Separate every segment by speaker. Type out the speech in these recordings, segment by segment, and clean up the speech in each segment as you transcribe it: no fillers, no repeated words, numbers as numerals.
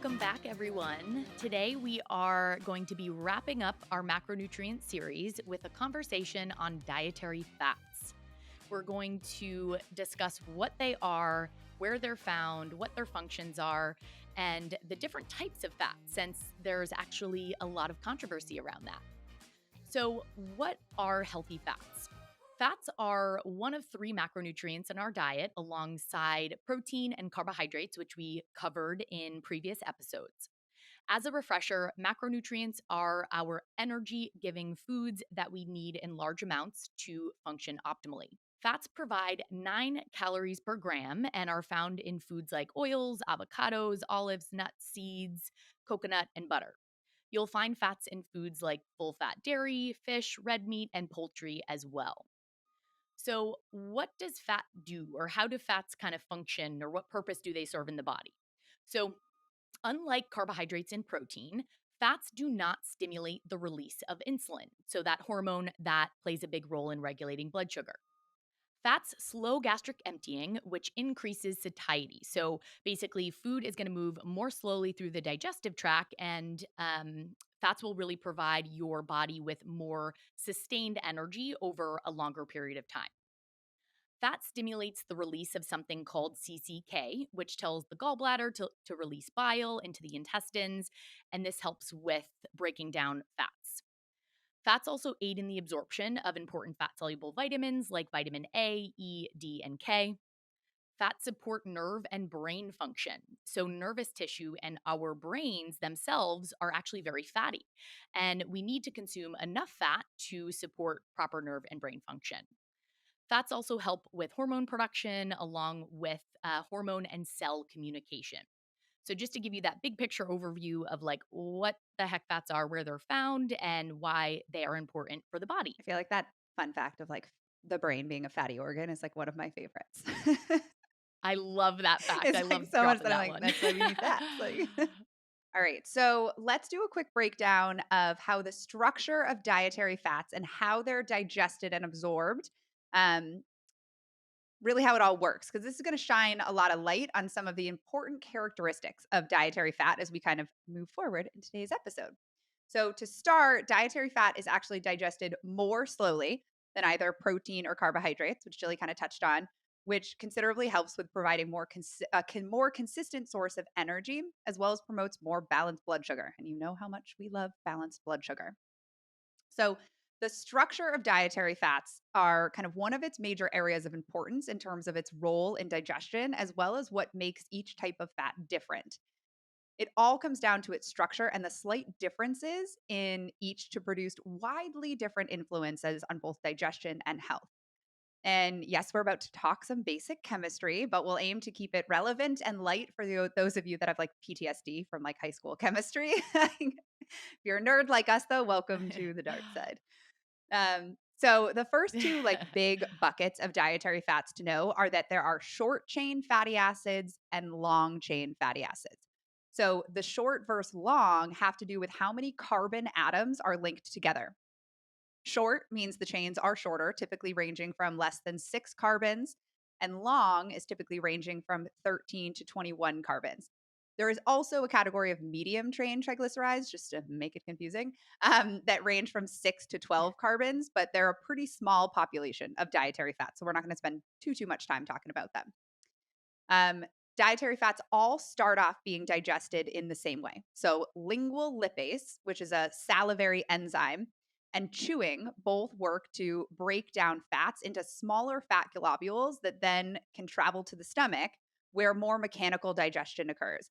Speaker 1: Welcome back, everyone. Today, we are going to be wrapping up our macronutrient series with a conversation on dietary fats. We're going to discuss what they are, where they're found, what their functions are, and the different types of fats, since there's actually a lot of controversy around that. So, what are healthy fats? Fats are one of three macronutrients in our diet alongside protein and carbohydrates, which we covered in previous episodes. As a refresher, macronutrients are our energy giving foods that we need in large amounts to function optimally. Fats provide 9 calories per gram and are found in foods like oils, avocados, olives, nuts, seeds, coconut, and butter. You'll find fats in foods like full fat dairy, fish, red meat, and poultry as well. So, what does fat do, or how do fats kind of function, or what purpose do they serve in the body? So, unlike carbohydrates and protein, fats do not stimulate the release of insulin, so that hormone that plays a big role in regulating blood sugar. Fats slow gastric emptying, which increases satiety. So basically, food is going to move more slowly through the digestive tract, and fats will really provide your body with more sustained energy over a longer period of time. Fat stimulates the release of something called CCK, which tells the gallbladder to release bile into the intestines, and this helps with breaking down fats. Fats also aid in the absorption of important fat soluble vitamins like vitamin A, E, D, and K. Fats support nerve and brain function. So, nervous tissue and our brains themselves are actually very fatty. And we need to consume enough fat to support proper nerve and brain function. Fats also help with hormone production along with hormone and cell communication. So just to give you that big picture overview of like what the heck fats are, where they're found, and why they are important for the body.
Speaker 2: I feel like that fun fact of the brain being a fatty organ is like one of my favorites.
Speaker 1: I love that fact. I
Speaker 2: It's like
Speaker 1: love
Speaker 2: so much
Speaker 1: dropping
Speaker 2: that I'm
Speaker 1: that
Speaker 2: like,
Speaker 1: one.
Speaker 2: that's why we need fats. Like, all right. So let's do a quick breakdown of how the structure of dietary fats and how they're digested and absorbed. Um, really how it all works, because this is going to shine a lot of light on some of the important characteristics of dietary fat as we kind of move forward in today's episode. So, to start, dietary fat is actually digested more slowly than either protein or carbohydrates, which Jilly kind of touched on, which considerably helps with providing more consistent source of energy, as well as promotes more balanced blood sugar. And you know how much we love balanced blood sugar. So, the structure of dietary fats are kind of one of its major areas of importance in terms of its role in digestion, as well as what makes each type of fat different. It all comes down to its structure and the slight differences in each to produce widely different influences on both digestion and health. And yes, we're about to talk some basic chemistry, but we'll aim to keep it relevant and light for those of you that have like PTSD from like high school chemistry. If you're a nerd like us, though, welcome to the dark side. So the first two like big buckets of dietary fats to know are that there are short chain fatty acids and long chain fatty acids. So the short versus long have to do with how many carbon atoms are linked together. Short means the chains are shorter, typically ranging from less than 6 carbons, and long is typically ranging from 13 to 21 carbons. There is also a category of medium chain triglycerides, just to make it confusing, that range from 6 to 12 carbons, but they're a pretty small population of dietary fats. So we're not going to spend too much time talking about them. Um, Dietary fats all start off being digested in the same way. So, lingual lipase, which is a salivary enzyme, and chewing both work to break down fats into smaller fat globules that then can travel to the stomach where more mechanical digestion occurs.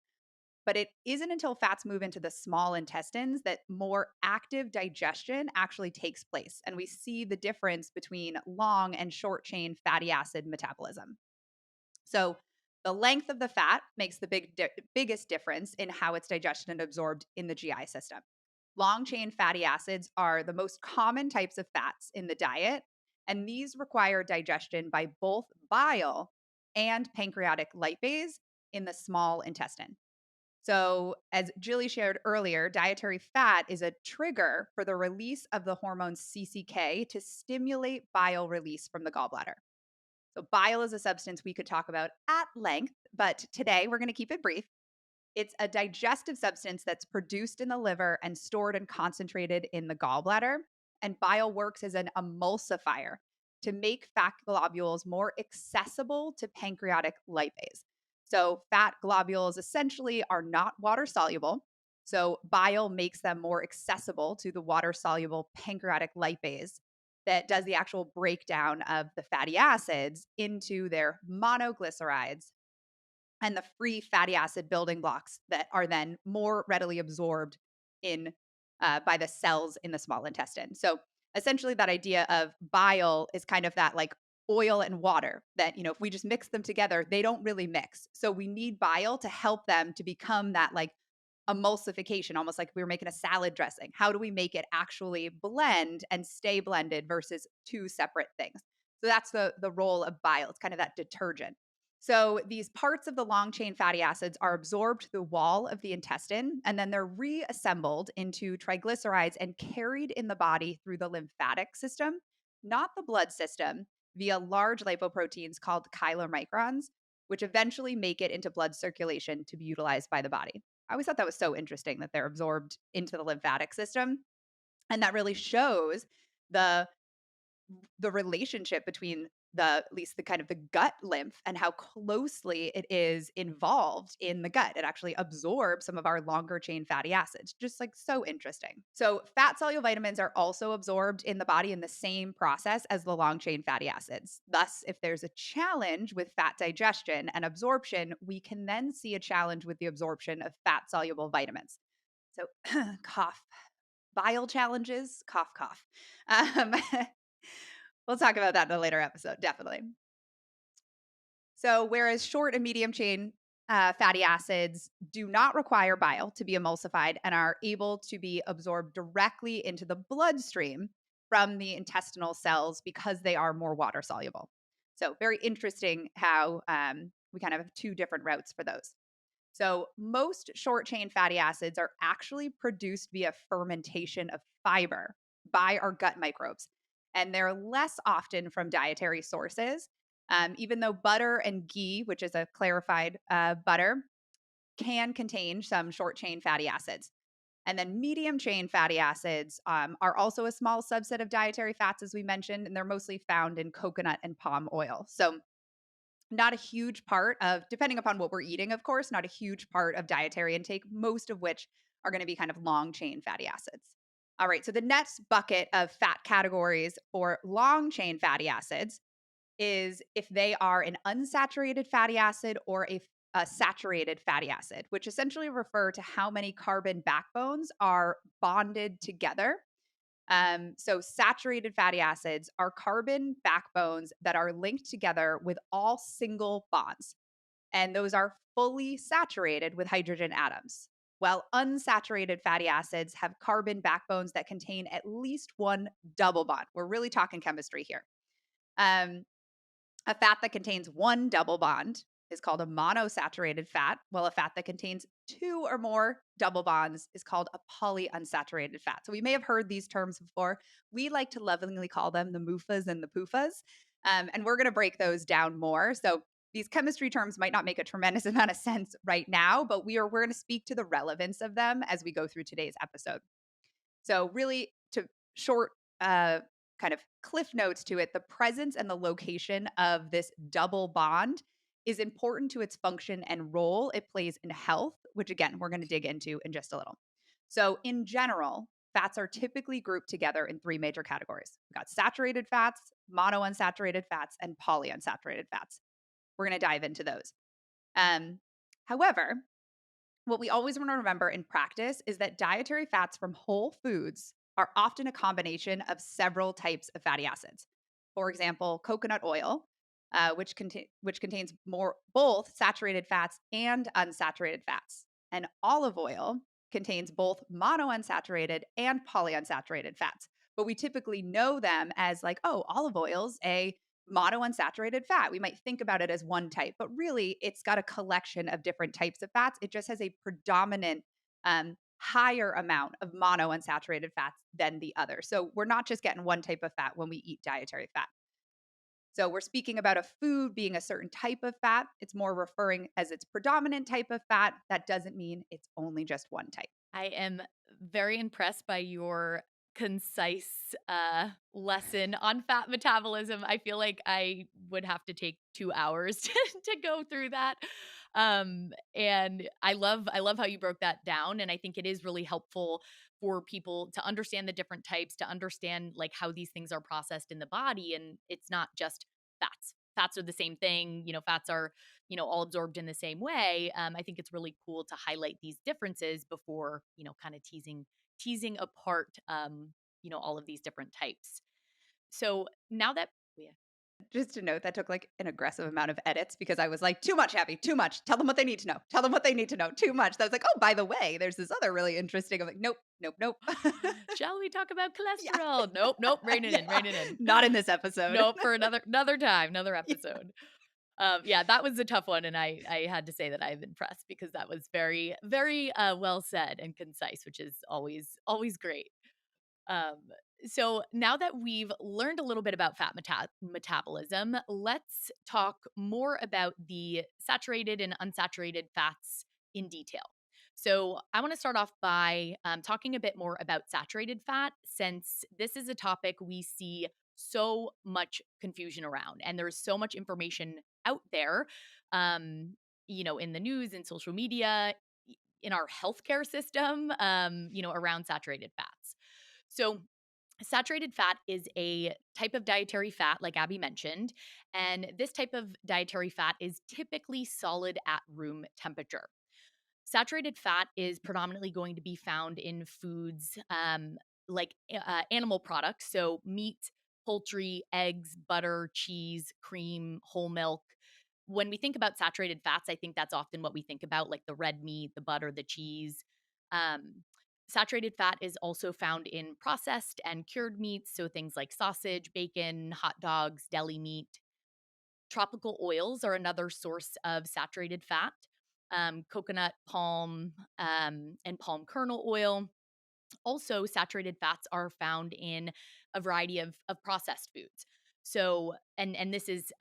Speaker 2: But it isn't until fats move into the small intestines that more active digestion actually takes place. And we see the difference between long and short chain fatty acid metabolism. So, the length of the fat makes the biggest difference in how it's digested and absorbed in the GI system. Long chain fatty acids are the most common types of fats in the diet, and these require digestion by both bile and pancreatic lipase in the small intestine. So, as Julie shared earlier, dietary fat is a trigger for the release of the hormone CCK to stimulate bile release from the gallbladder. So, bile is a substance we could talk about at length, but today we're going to keep it brief. It's a digestive substance that's produced in the liver and stored and concentrated in the gallbladder. And bile works as an emulsifier to make fat globules more accessible to pancreatic lipase. So, fat globules essentially are not water soluble. So, bile makes them more accessible to the water soluble pancreatic lipase that does the actual breakdown of the fatty acids into their monoglycerides and the free fatty acid building blocks that are then more readily absorbed in by the cells in the small intestine. So essentially, that idea of bile is kind of that like oil and water that if we just mix them together, they don't really mix. So we need bile to help them to become that like emulsification, almost like we were making a salad dressing. How do we make it actually blend and stay blended versus two separate things? So that's the role of bile. It's kind of that detergent. So these parts of the long chain fatty acids are absorbed to the wall of the intestine, and then they're reassembled into triglycerides and carried in the body through the lymphatic system, not the blood system, via large lipoproteins called chylomicrons, which eventually make it into blood circulation to be utilized by the body. I always thought that was so interesting that they're absorbed into the lymphatic system. And that really shows the the relationship between the at least the kind of the gut lymph and how closely it is involved in the gut. It actually absorbs some of our longer chain fatty acids. Just like so interesting. So fat soluble vitamins are also absorbed in the body in the same process as the long chain fatty acids. Thus, if there's a challenge with fat digestion and absorption, we can then see a challenge with the absorption of fat soluble vitamins. So cough, bile challenges, cough, cough. Um, We'll talk about that in a later episode, definitely. So, whereas short and medium chain fatty acids do not require bile to be emulsified and are able to be absorbed directly into the bloodstream from the intestinal cells because they are more water soluble. So, very interesting how we kind of have two different routes for those. So, most short chain fatty acids are actually produced via fermentation of fiber by our gut microbes, and they're less often from dietary sources. Even though butter and ghee, which is a clarified butter, can contain some short chain fatty acids. And then medium chain fatty acids are also a small subset of dietary fats, as we mentioned, and they're mostly found in coconut and palm oil. So, not a huge part of, depending upon what we're eating, of course, not a huge part of dietary intake, most of which are going to be kind of long chain fatty acids. All right, so the next bucket of fat categories for long chain fatty acids is if they are an unsaturated fatty acid or a saturated fatty acid, which essentially refer to how many carbon backbones are bonded together. So, saturated fatty acids are carbon backbones that are linked together with all single bonds, and those are fully saturated with hydrogen atoms. While unsaturated fatty acids have carbon backbones that contain at least one double bond. We're really talking chemistry here. Um, a fat that contains one double bond is called a monosaturated fat, while a fat that contains two or more double bonds is called a polyunsaturated fat. So we may have heard these terms before. We like to lovingly call them the MUFAs and the PUFAs. And we're going to break those down more. So these chemistry terms might not make a tremendous amount of sense right now, but we're going to speak to the relevance of them as we go through today's episode. So, really, to short kind of cliff notes to it, the presence and the location of this double bond is important to its function and role it plays in health, which again, we're going to dig into in just a little. So, in general, fats are typically grouped together in three major categories. We've got saturated fats, monounsaturated fats, and polyunsaturated fats. We're going to dive into those. However, what we always want to remember in practice is that dietary fats from whole foods are often a combination of several types of fatty acids. For example, coconut oil, which contains more both saturated fats and unsaturated fats, and olive oil contains both monounsaturated and polyunsaturated fats. But we typically know them as like, oh, olive oil's a monounsaturated fat. We might think about it as one type, but really it's got a collection of different types of fats. It just has a predominant higher amount of monounsaturated fats than the other. So we're not just getting one type of fat when we eat dietary fat. So we're speaking about a food being a certain type of fat. It's more referring as its predominant type of fat. That doesn't mean it's only just one type.
Speaker 1: I am very impressed by your concise lesson on fat metabolism. I feel like I would have to take 2 hours to go through that. And I love how you broke that down, and I think it is really helpful for people to understand the different types, to understand like how these things are processed in the body, and it's not just fats. Fats are the same thing, fats are all absorbed in the same way. I think it's really cool to highlight these differences before, kind of teasing apart, all of these different types. So now that yeah,
Speaker 2: Just to note, that took like an aggressive amount of edits because I was like, too much, Abby, too much. Tell them what they need to know. Tell them what they need to know. Too much. I was like, oh, by the way, there's this other really interesting. I'm like, nope, nope, nope.
Speaker 1: shall we talk about
Speaker 2: Yeah.
Speaker 1: cholesterol? Nope, nope, rein it in,
Speaker 2: Yeah.
Speaker 1: rein it in.
Speaker 2: Not in this episode.
Speaker 1: Nope, for another time, another
Speaker 2: Yeah.
Speaker 1: episode. Yeah, that was a tough one, and I had to say that I'm impressed because that was very, very well said and concise, which is always great. Um, so now that we've learned a little bit about fat metabolism, let's talk more about the saturated and unsaturated fats in detail. So I want to start off by talking a bit more about saturated fat, since this is a topic we see so much confusion around, and there's so much information out there, um, in the news and social media, in our healthcare system, around saturated fats. So, saturated fat is a type of dietary fat, like Abby mentioned, and this type of dietary fat is typically solid at room temperature. Saturated fat is predominantly going to be found in foods like animal products, so meat, poultry, eggs, butter, cheese, cream, whole milk. When we think about saturated fats, I think that's often what we think about, like the red meat, the butter, the cheese. Um, Saturated fat is also found in processed and cured meats, so things like sausage, bacon, hot dogs, deli meat. Tropical oils are another source of saturated fat. Coconut, palm, and palm kernel oil. Also, saturated fats are found in a variety of processed foods. So, and this is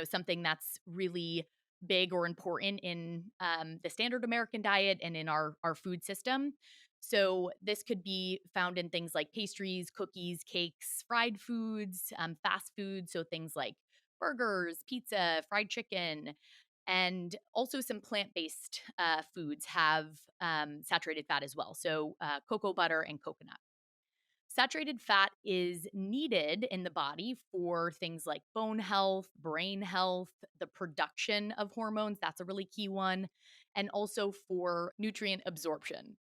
Speaker 1: something that's really big or important in the standard American diet and in our food system. So this could be found in things like pastries, cookies, cakes, fried foods, fast foods, so things like burgers, pizza, fried chicken, and also some plant-based foods have saturated fat as well. So cocoa butter and coconut. Saturated fat is needed in the body for things like bone health, brain health, the production of hormones. That's a really key one. And also for nutrient absorption.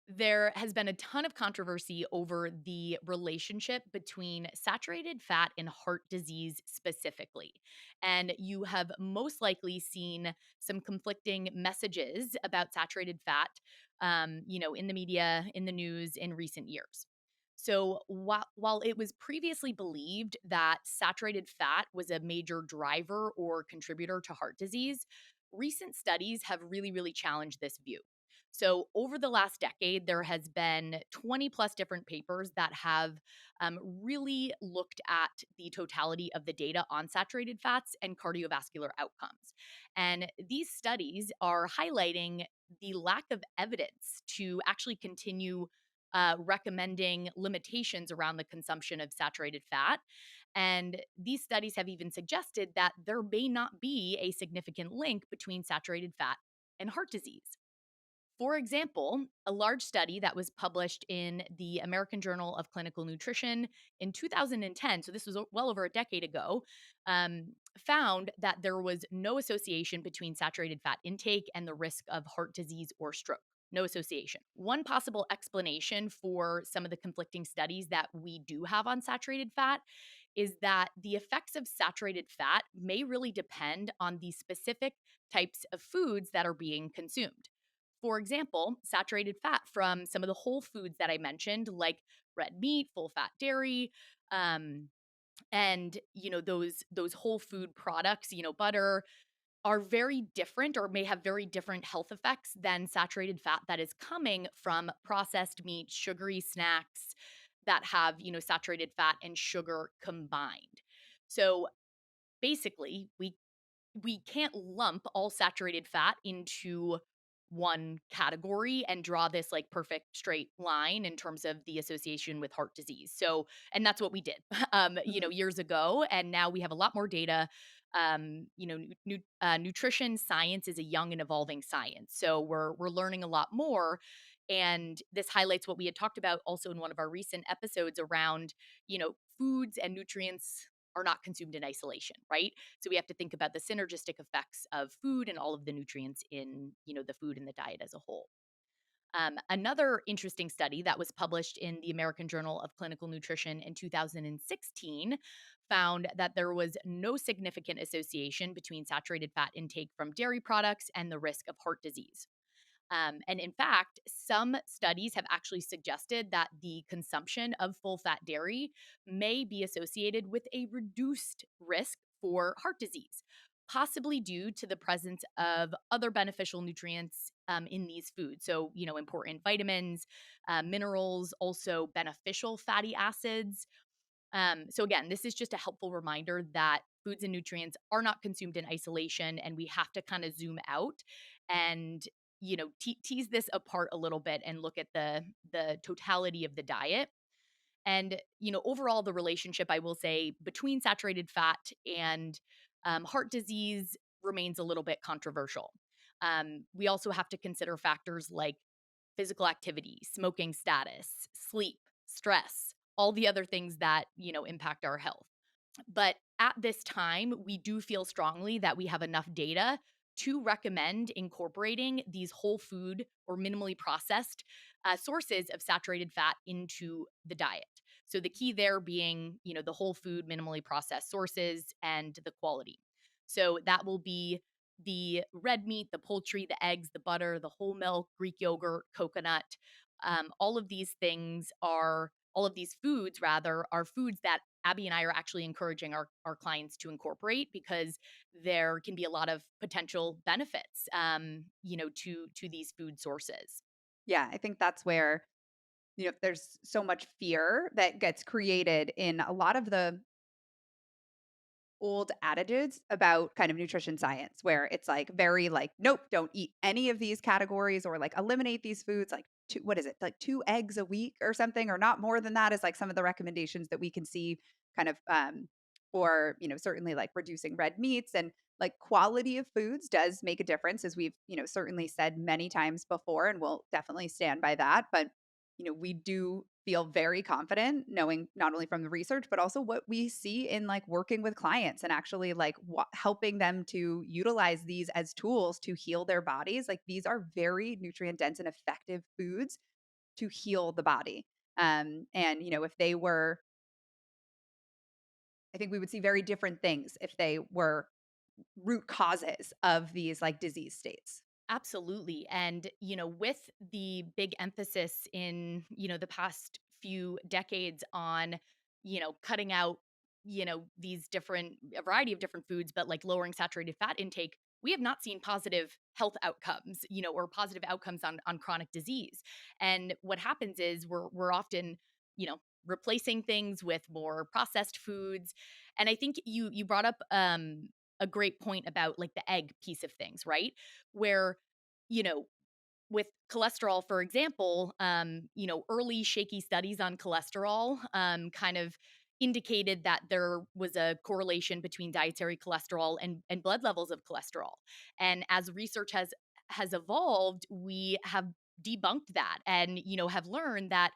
Speaker 1: There has been a ton of controversy over the relationship between saturated fat and heart disease specifically. And you have most likely seen some conflicting messages about saturated fat, in the media, in the news in recent years. So while it was previously believed that saturated fat was a major driver or contributor to heart disease, recent studies have really, really challenged this view. So, over the last decade, there has been 20 plus different papers that have really looked at the totality of the data on saturated fats and cardiovascular outcomes. And these studies are highlighting the lack of evidence to actually continue recommending limitations around the consumption of saturated fat. And these studies have even suggested that there may not be a significant link between saturated fat and heart disease. For example, a large study that was published in the American Journal of Clinical Nutrition in 2010, so this was well over a decade ago, found that there was no association between saturated fat intake and the risk of heart disease or stroke. No association. One possible explanation for some of the conflicting studies that we do have on saturated fat is that the effects of saturated fat may really depend on the specific types of foods that are being consumed. For example, saturated fat from some of the whole foods that I mentioned, like red meat, full fat dairy, um, and those whole food products, butter, are very different or may have very different health effects than saturated fat that is coming from processed meat, sugary snacks that have saturated fat and sugar combined. So basically, we can't lump all saturated fat into one category and draw this like perfect straight line in terms of the association with heart disease. So, and that's what we did,
Speaker 2: Mhm.
Speaker 1: years ago. And now we have a lot more data. Nutrition science is a young and evolving science. So we're learning a lot more. And this highlights what we had talked about also in one of our recent episodes around, foods and nutrients are not consumed in isolation, right? So we have to think about the synergistic effects of food and all of the nutrients in, the food and the diet as a whole. Another interesting study that was published in the American Journal of Clinical Nutrition in 2016 found that there was no significant association between saturated fat intake from dairy products and the risk of heart disease. And in fact, some studies have actually suggested that the consumption of full fat dairy may be associated with a reduced risk for heart disease, possibly due to the presence of other beneficial nutrients in these foods. So, important vitamins, minerals, also beneficial fatty acids. So again, this is just a helpful reminder that foods and nutrients are not consumed in isolation, and we have to kind of zoom out and tease this apart a little bit and look at the totality of the diet. And overall, the relationship I will say between saturated fat and heart disease remains a little bit controversial. We also have to consider factors like physical activity, smoking status, sleep, stress, all the other things that, impact our health. But at this time, we do feel strongly that we have enough data to recommend incorporating these whole food or minimally processed sources of saturated fat into the diet. So the key there being, the whole food, minimally processed sources and the quality. So that will be the red meat, the poultry, the eggs, the butter, the whole milk, Greek yogurt, coconut. All of these things are, all of these foods rather, are foods that Abby and I are actually encouraging our clients to incorporate because there can be a lot of potential benefits, to these food sources.
Speaker 2: Yeah, I think that's where, there's so much fear that gets created in a lot of the old adages about kind of nutrition science where it's like very like nope, don't eat any of these categories or like eliminate these foods like two, what is it, like 2 eggs a week or something, or not more than that is like some of the recommendations that we can see kind of or certainly like reducing red meats. And like quality of foods does make a difference, as we've certainly said many times before, and we'll definitely stand by that. But we do feel very confident knowing not only from the research, but also what we see in like working with clients and actually like helping them to utilize these as tools to heal their bodies. Like these are very nutrient dense and effective foods to heal the body. And, if they were, I think we would see very different things if they were root causes of these like disease states.
Speaker 1: Absolutely. And, with the big emphasis in, the past few decades on, cutting out, these different, a variety of different foods, but like lowering saturated fat intake, we have not seen positive health outcomes, or positive outcomes on chronic disease. And what happens is we're often, replacing things with more processed foods. And I think you brought up a great point about like the egg piece of things, right? Where, you know, with cholesterol, for example, early shaky studies on cholesterol kind of indicated that there was a correlation between dietary cholesterol and blood levels of cholesterol. And as research has evolved, we have debunked that and have learned that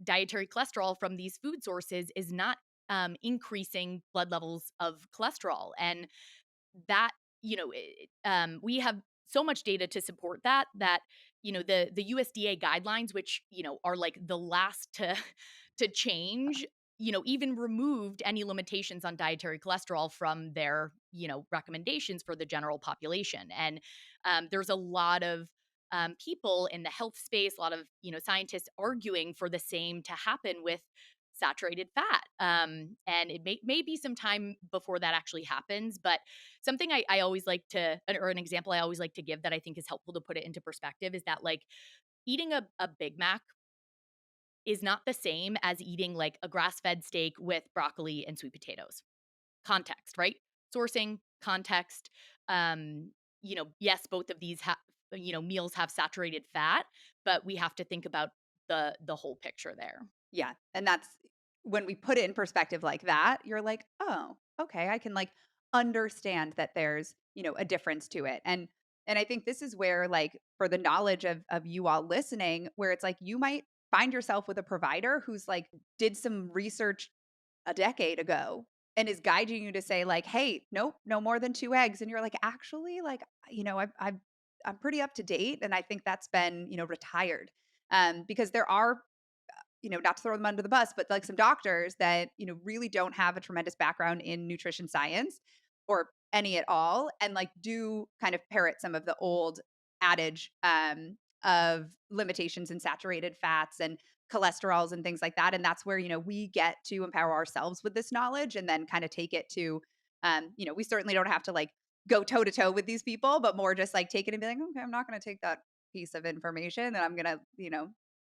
Speaker 1: dietary cholesterol from these food sources is not increasing blood levels of cholesterol. And that we have so much data to support that the USDA guidelines, which are like the last to to change, even removed any limitations on dietary cholesterol from their recommendations for the general population. And there's a lot of people in the health space, a lot of scientists arguing for the same to happen with saturated fat. And it may be some time before that actually happens, but something I always like to, or an example I always like to give that I think is helpful to put it into perspective is that like eating a Big Mac is not the same as eating like a grass fed steak with broccoli and sweet potatoes. context, right? Sourcing, context. Yes, both of these meals have saturated fat, but we have to think about the whole picture there.
Speaker 2: Yeah. And that's when we put it in perspective like that, you're like, oh, okay, I can like understand that there's, a difference to it. And I think this is where like for the knowledge of you all listening, where it's like you might find yourself with a provider who's like did some research a decade ago and is guiding you to say like, "Hey, nope, no more than 2 eggs." And you're like, "Actually, like, I'm pretty up to date and I think that's been, retired." Because there are not to throw them under the bus, but like some doctors that, really don't have a tremendous background in nutrition science or any at all, and like do kind of parrot some of the old adage of limitations in saturated fats and cholesterols and things like that. And that's where, we get to empower ourselves with this knowledge and then kind of take it to, we certainly don't have to like go toe to toe with these people, but more just like take it and be like, okay, I'm not going to take that piece of information and I'm going to,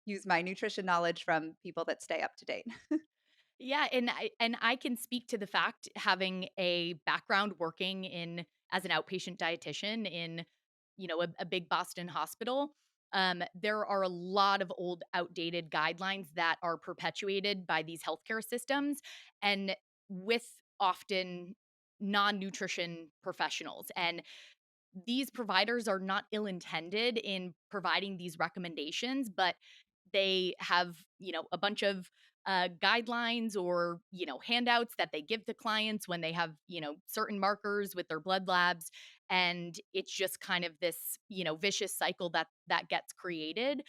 Speaker 2: use my nutrition knowledge from people that stay up to date.
Speaker 1: Yeah, and I can speak to the fact, having a background working in as an outpatient dietitian in, a big Boston hospital. There are a lot of old, outdated guidelines that are perpetuated by these healthcare systems, and with often non-nutrition professionals. And these providers are not ill-intended in providing these recommendations, but they have, a bunch of guidelines or, handouts that they give to clients when they have, certain markers with their blood labs. And it's just kind of this, vicious cycle that gets created.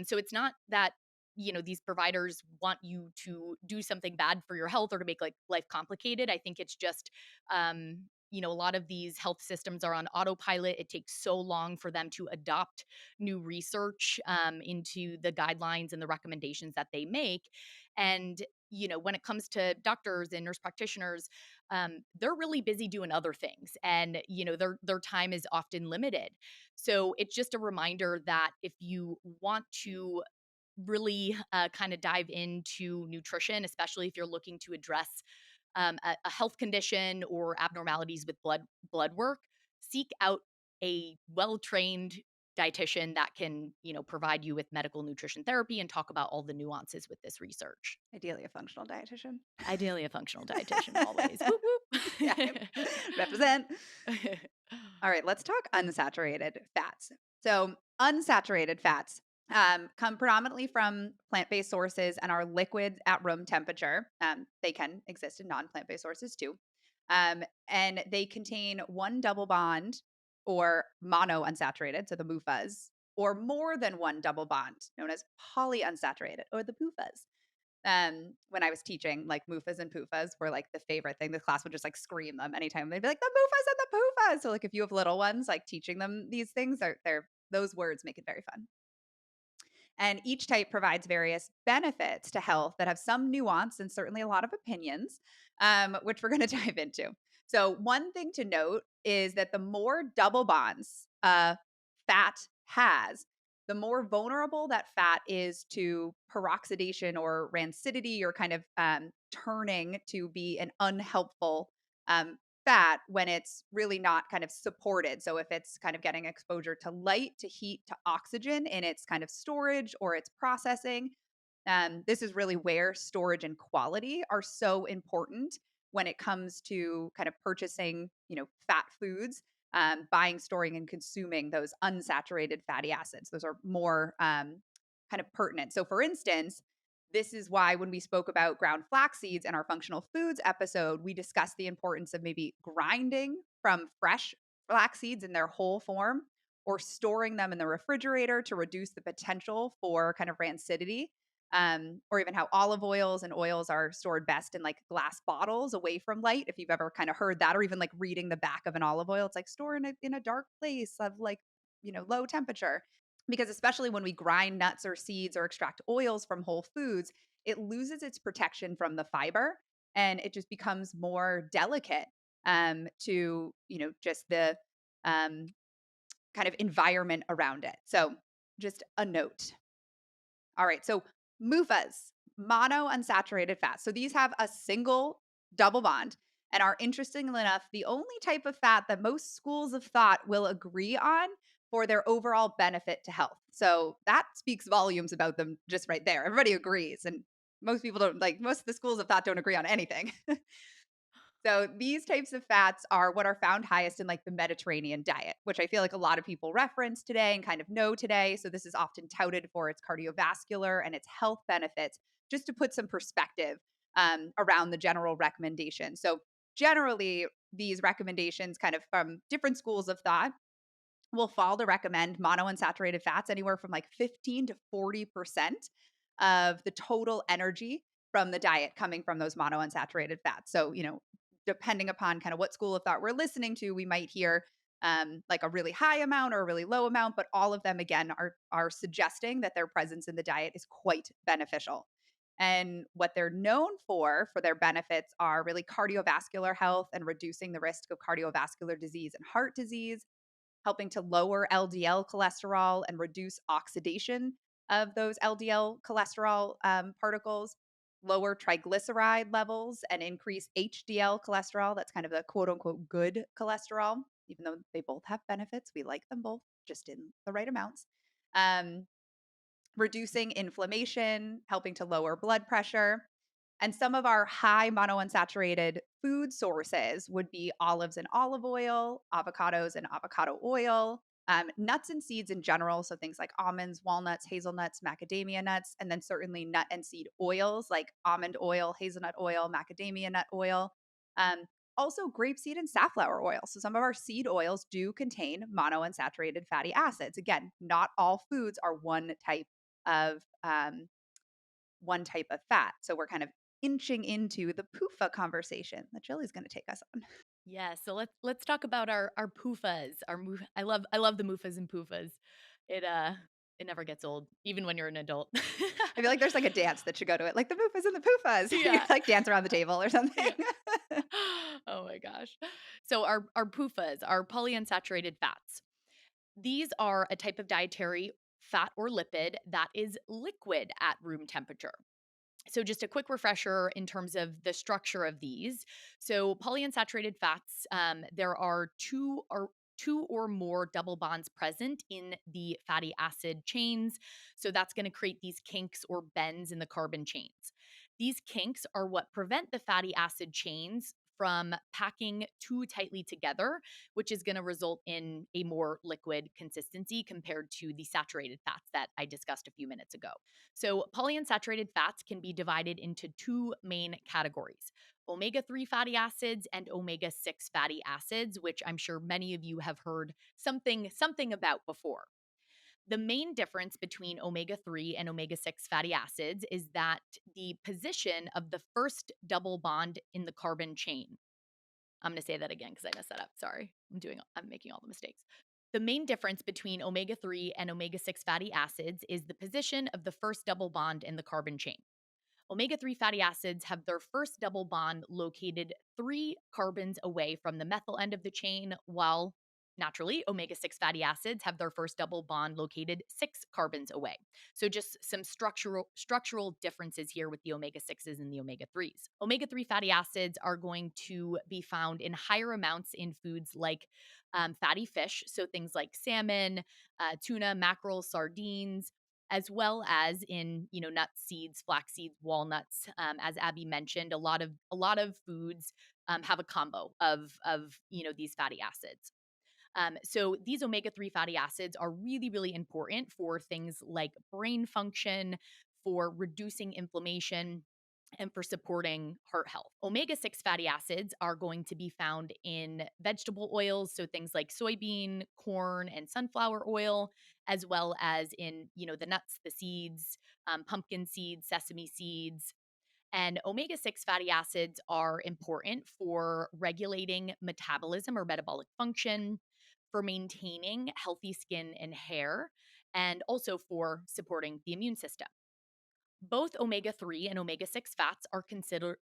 Speaker 1: So it's not that, these providers want you to do something bad for your health or to make like life complicated. I think it's just, a lot of these health systems are on autopilot. It takes so long for them to adopt new research into the guidelines and the recommendations that they make. And, when it comes to doctors and nurse practitioners, they're really busy doing other things, and their time is often limited. So it's just a reminder that if you want to really kind of dive into nutrition, especially if you're looking to address a health condition or abnormalities with blood work, seek out a well-trained dietitian that can, provide you with medical nutrition therapy and talk about all the nuances with this research.
Speaker 2: Ideally, a functional dietitian.
Speaker 1: Ideally, a functional dietitian always. Whoop
Speaker 2: Yeah,
Speaker 1: whoop.
Speaker 2: represent. All right, let's talk unsaturated fats. So, unsaturated fats come predominantly from plant based sources and are liquids at room temperature. They can exist in non plant based sources too. And they contain one double bond or monounsaturated, so the MUFAs, or more than one double bond, known as polyunsaturated or the PUFAs. When I was teaching, like MUFAs and PUFAs were like the favorite thing. The class would just like scream them anytime. They'd be like, the MUFAs and the PUFAs. So like if you have little ones, like teaching them these things, they're those words make it very fun. And each type provides various benefits to health that have some nuance and certainly a lot of opinions, which we're going to dive into. So, one thing to note is that the more double bonds fat has, the more vulnerable that fat is to peroxidation or rancidity or kind of turning to be an unhelpful um, fat when it's really not kind of supported. So if it's kind of getting exposure to light, to heat, to oxygen in its kind of storage or its processing, this is really where storage and quality are so important when it comes to kind of purchasing, fat foods, buying, storing, and consuming those unsaturated fatty acids. Those are more kind of pertinent. So, for instance, this is why when we spoke about ground flax seeds in our functional foods episode, we discussed the importance of maybe grinding from fresh flax seeds in their whole form or storing them in the refrigerator to reduce the potential for kind of rancidity. Or even how olive oils and oils are stored best in like glass bottles away from light. If you've ever kind of heard that, or even like reading the back of an olive oil, it's like store in a dark place of like, low temperature because especially when we grind nuts or seeds or extract oils from whole foods, it loses its protection from the fiber and it just becomes more delicate to just the um, kind of environment around it. So just a note. All right, so MUFAs, monounsaturated fats. So these have a single double bond and are, interestingly enough, the only type of fat that most schools of thought will agree on for their overall benefit to health. So that speaks volumes about them just right there. Everybody agrees. And most people don't, like, most of the schools of thought don't agree on anything. So these types of fats are what are found highest in like the Mediterranean diet, which I feel like a lot of people reference today and kind of know today. So this is often touted for its cardiovascular and its health benefits, just to put some perspective around the general recommendation. So generally, these recommendations, kind of from different schools of thought, will fall to recommend monounsaturated fats anywhere from like 15 to 40% of the total energy from the diet coming from those monounsaturated fats. So, depending upon kind of what school of thought we're listening to, we might hear like a really high amount or a really low amount, but all of them again are suggesting that their presence in the diet is quite beneficial. And what they're known for their benefits are really cardiovascular health and reducing the risk of cardiovascular disease and heart disease, helping to lower LDL cholesterol and reduce oxidation of those LDL cholesterol particles, lower triglyceride levels, and increase HDL cholesterol. That's kind of the quote unquote good cholesterol, even though they both have benefits. We like them both, just in the right amounts. Um, Reducing inflammation, helping to lower blood pressure. And some of our high monounsaturated food sources would be olives and olive oil, avocados and avocado oil, nuts and seeds in general. So things like almonds, walnuts, hazelnuts, macadamia nuts, and then certainly nut and seed oils like almond oil, hazelnut oil, macadamia nut oil. Um, Also, grapeseed and safflower oil. So, some of our seed oils do contain monounsaturated fatty acids. Again, not all foods are of one type of fat. So we're kind of inching into the PUFA conversation that Jilly's going to take us on.
Speaker 1: Yeah, so let's talk about our PUFAs. I love the MUFAs and PUFAs. It it never gets old, even when you're an adult.
Speaker 2: I feel like there's like a dance that should go to it, like the MUFAs and the PUFAs. You
Speaker 1: Yeah.
Speaker 2: like dance around the table or something.
Speaker 1: Yeah. Oh my gosh. So our PUFAs are polyunsaturated fats. These are a type of dietary fat or lipid that is liquid at room temperature. So, just a quick refresher in terms of the structure of these. So, polyunsaturated fats, there are two or more double bonds present in the fatty acid chains. So, that's going to create these kinks or bends in the carbon chains. These kinks are what prevent the fatty acid chains from packing too tightly together, which is going to result in a more liquid consistency compared to the saturated fats that I discussed a few minutes ago. So, polyunsaturated fats can be divided into two main categories: omega 3 fatty acids and omega 6 fatty acids, which I'm sure many of you have heard something about before. The main difference between omega 3 and omega 6 fatty acids is that the position of the first double bond in the carbon chain. I'm going to say that again because I messed that up. Sorry. I'm making all the mistakes. The main difference between omega 3 and omega 6 fatty acids is the position of the first double bond in the carbon chain. Omega 3 fatty acids have their first double bond located 3 carbons away from the methyl end of the chain, while naturally, omega 6 fatty acids have their first double bond located 6 carbons away. So, just some structural differences here with the omega 6s and the omega 3s. Omega 3 fatty acids are going to be found in higher amounts in foods like fatty fish, so things like salmon, tuna, mackerel, sardines, as well as in nuts, seeds, flax seeds, walnuts. As Abby mentioned, a lot of foods have a combo of these fatty acids. So these omega 3 fatty acids are really, really important for things like brain function, for reducing inflammation, and for supporting heart health. Omega 6 fatty acids are going to be found in vegetable oils, so things like soybean, corn, and sunflower oil, as well as in the nuts, the seeds, pumpkin seeds, sesame seeds. And omega 6 fatty acids are important for regulating metabolism or metabolic function, for maintaining healthy skin and hair, and also for supporting the immune system. Both omega 3 and omega 6 fats are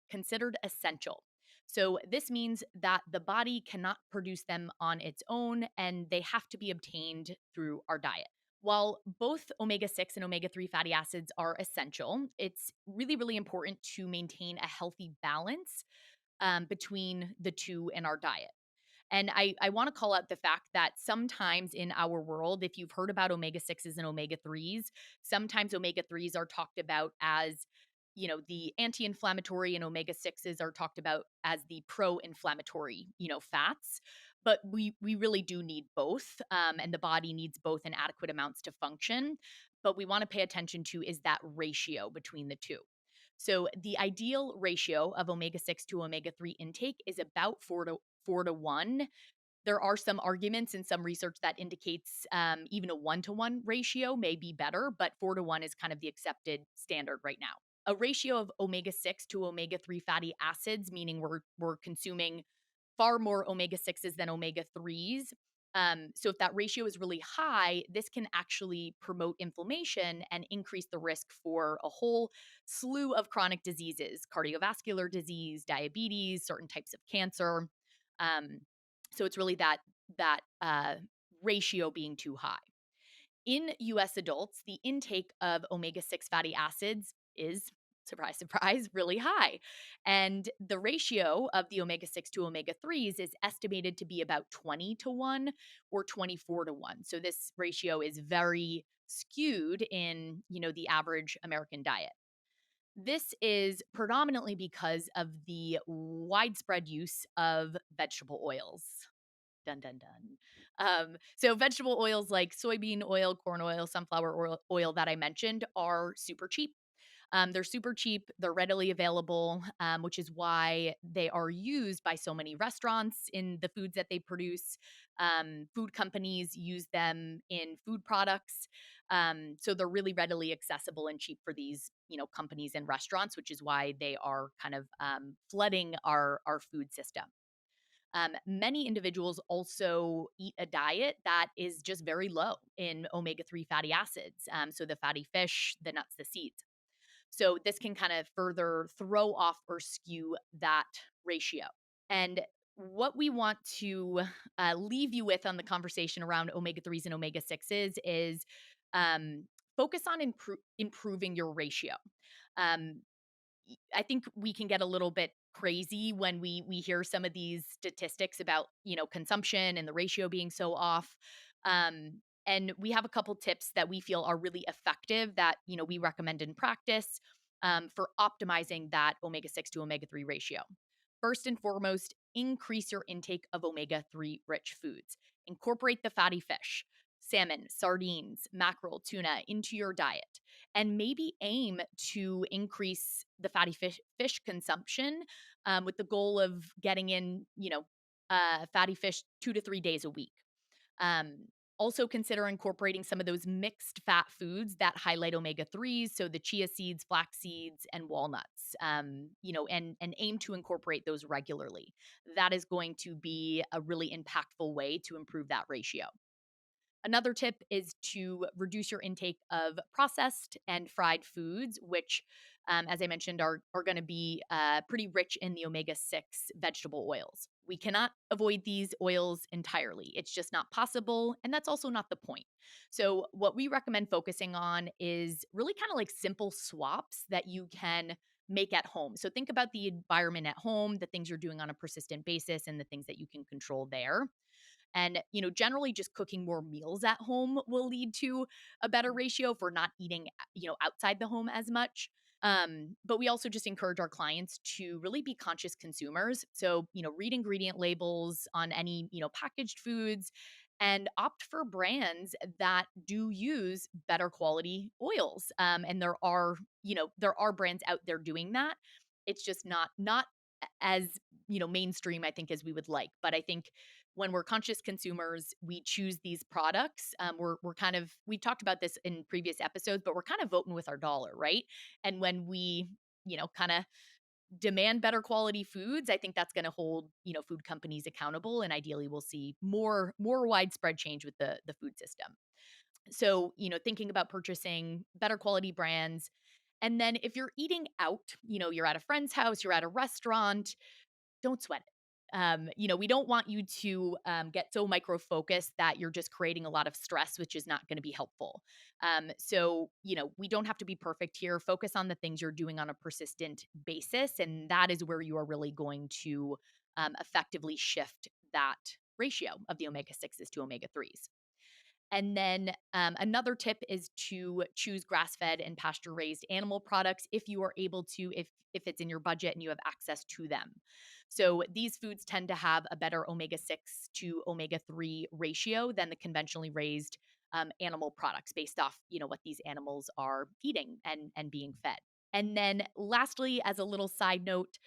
Speaker 1: considered essential. So, this means that the body cannot produce them on its own and they have to be obtained through our diet. While both omega 6 and omega 3 fatty acids are essential, it's really, really important to maintain a healthy balance between the two in our diet. And I want to call out the fact that sometimes in our world, if you've heard about omega 6s and omega 3s, sometimes omega 3s are talked about as, the anti inflammatory, and omega 6s are talked about as the pro inflammatory, fats. But we really do need both. And the body needs both in adequate amounts to function. But we want to pay attention to is that ratio between the two. So the ideal ratio of omega 6 to omega 3 intake is about 4 to 1. There are some arguments and some research that indicates even a 1 to 1 ratio may be better, but 4 to 1 is kind of the accepted standard right now. A ratio of omega 6 to omega 3 fatty acids, meaning we're consuming far more omega 6s than omega 3s. So, if that ratio is really high, this can actually promote inflammation and increase the risk for a whole slew of chronic diseases, cardiovascular disease, diabetes, certain types of cancer. Um, so, it's really that ratio being too high. In US adults, the intake of omega 6 fatty acids is, surprise, surprise, really high. And the ratio of the omega 6 to omega 3s is estimated to be about 20 to 1 or 24 to 1. So this ratio is very skewed in, the average American diet. This is predominantly because of the widespread use of vegetable oils. Dun dun dun. So vegetable oils like soybean oil, corn oil, sunflower oil that I mentioned are super cheap. They're super cheap. They're readily available, which is why they are used by so many restaurants in the foods that they produce. Food companies use them in food products. So they're really readily accessible and cheap for these, companies and restaurants, which is why they are kind of flooding our food system. Many individuals also eat a diet that is just very low in omega 3 fatty acids. So the fatty fish, the nuts, the seeds. So this can kind of further throw off or skew that ratio. And what we want to leave you with on the conversation around omega 3s and omega 6s is focus on improving your ratio. Um, I think we can get a little bit crazy when we hear some of these statistics about, consumption and the ratio being so off. And we have a couple tips that we feel are really effective that, we recommend in practice for optimizing that omega 6 to omega 3 ratio. First and foremost, increase your intake of omega 3 rich foods. Incorporate the fatty fish, salmon, sardines, mackerel, tuna into your diet, and maybe aim to increase the fatty fish consumption with the goal of getting in, fatty fish 2 to 3 days a week. Um, Also consider incorporating some of those mixed fat foods that highlight omega 3s, so the chia seeds, flax seeds, and walnuts. And aim to incorporate those regularly. That is going to be a really impactful way to improve that ratio. Another tip is to reduce your intake of processed and fried foods, which, as I mentioned, are going to be pretty rich in the omega 6 vegetable oils. We cannot avoid these oils entirely. It's just not possible. And that's also not the point. So, what we recommend focusing on is really kind of like simple swaps that you can make at home. So, think about the environment at home, the things you're doing on a persistent basis, and the things that you can control there. And, generally just cooking more meals at home will lead to a better ratio if we're not eating, outside the home as much. But we also just encourage our clients to really be conscious consumers. So, read ingredient labels on any, packaged foods and opt for brands that do use better quality oils. And there are brands out there doing that. It's just not as, mainstream, I think, as we would like. But I think when we're conscious consumers, we choose these products. We're kind of, we talked about this in previous episodes, but we're kind of voting with our dollar, right? And when we, kind of demand better quality foods, I think that's going to hold, food companies accountable, and ideally we'll see more widespread change with the food system. So, thinking about purchasing better quality brands. And then if you're eating out, you're at a friend's house, you're at a restaurant, don't sweat it. We don't want you to get so micro focused that you're just creating a lot of stress, which is not going to be helpful. We don't have to be perfect here. Focus on the things you're doing on a persistent basis. And that is where you are really going to effectively shift that ratio of the omega 6s to omega 3s. And then another tip is to choose grass-fed and pasture-raised animal products if you are able to, if it's in your budget and you have access to them. So these foods tend to have a better omega-6 to omega-3 ratio than the conventionally raised animal products based off, what these animals are eating and being fed. And then lastly, as a little side note,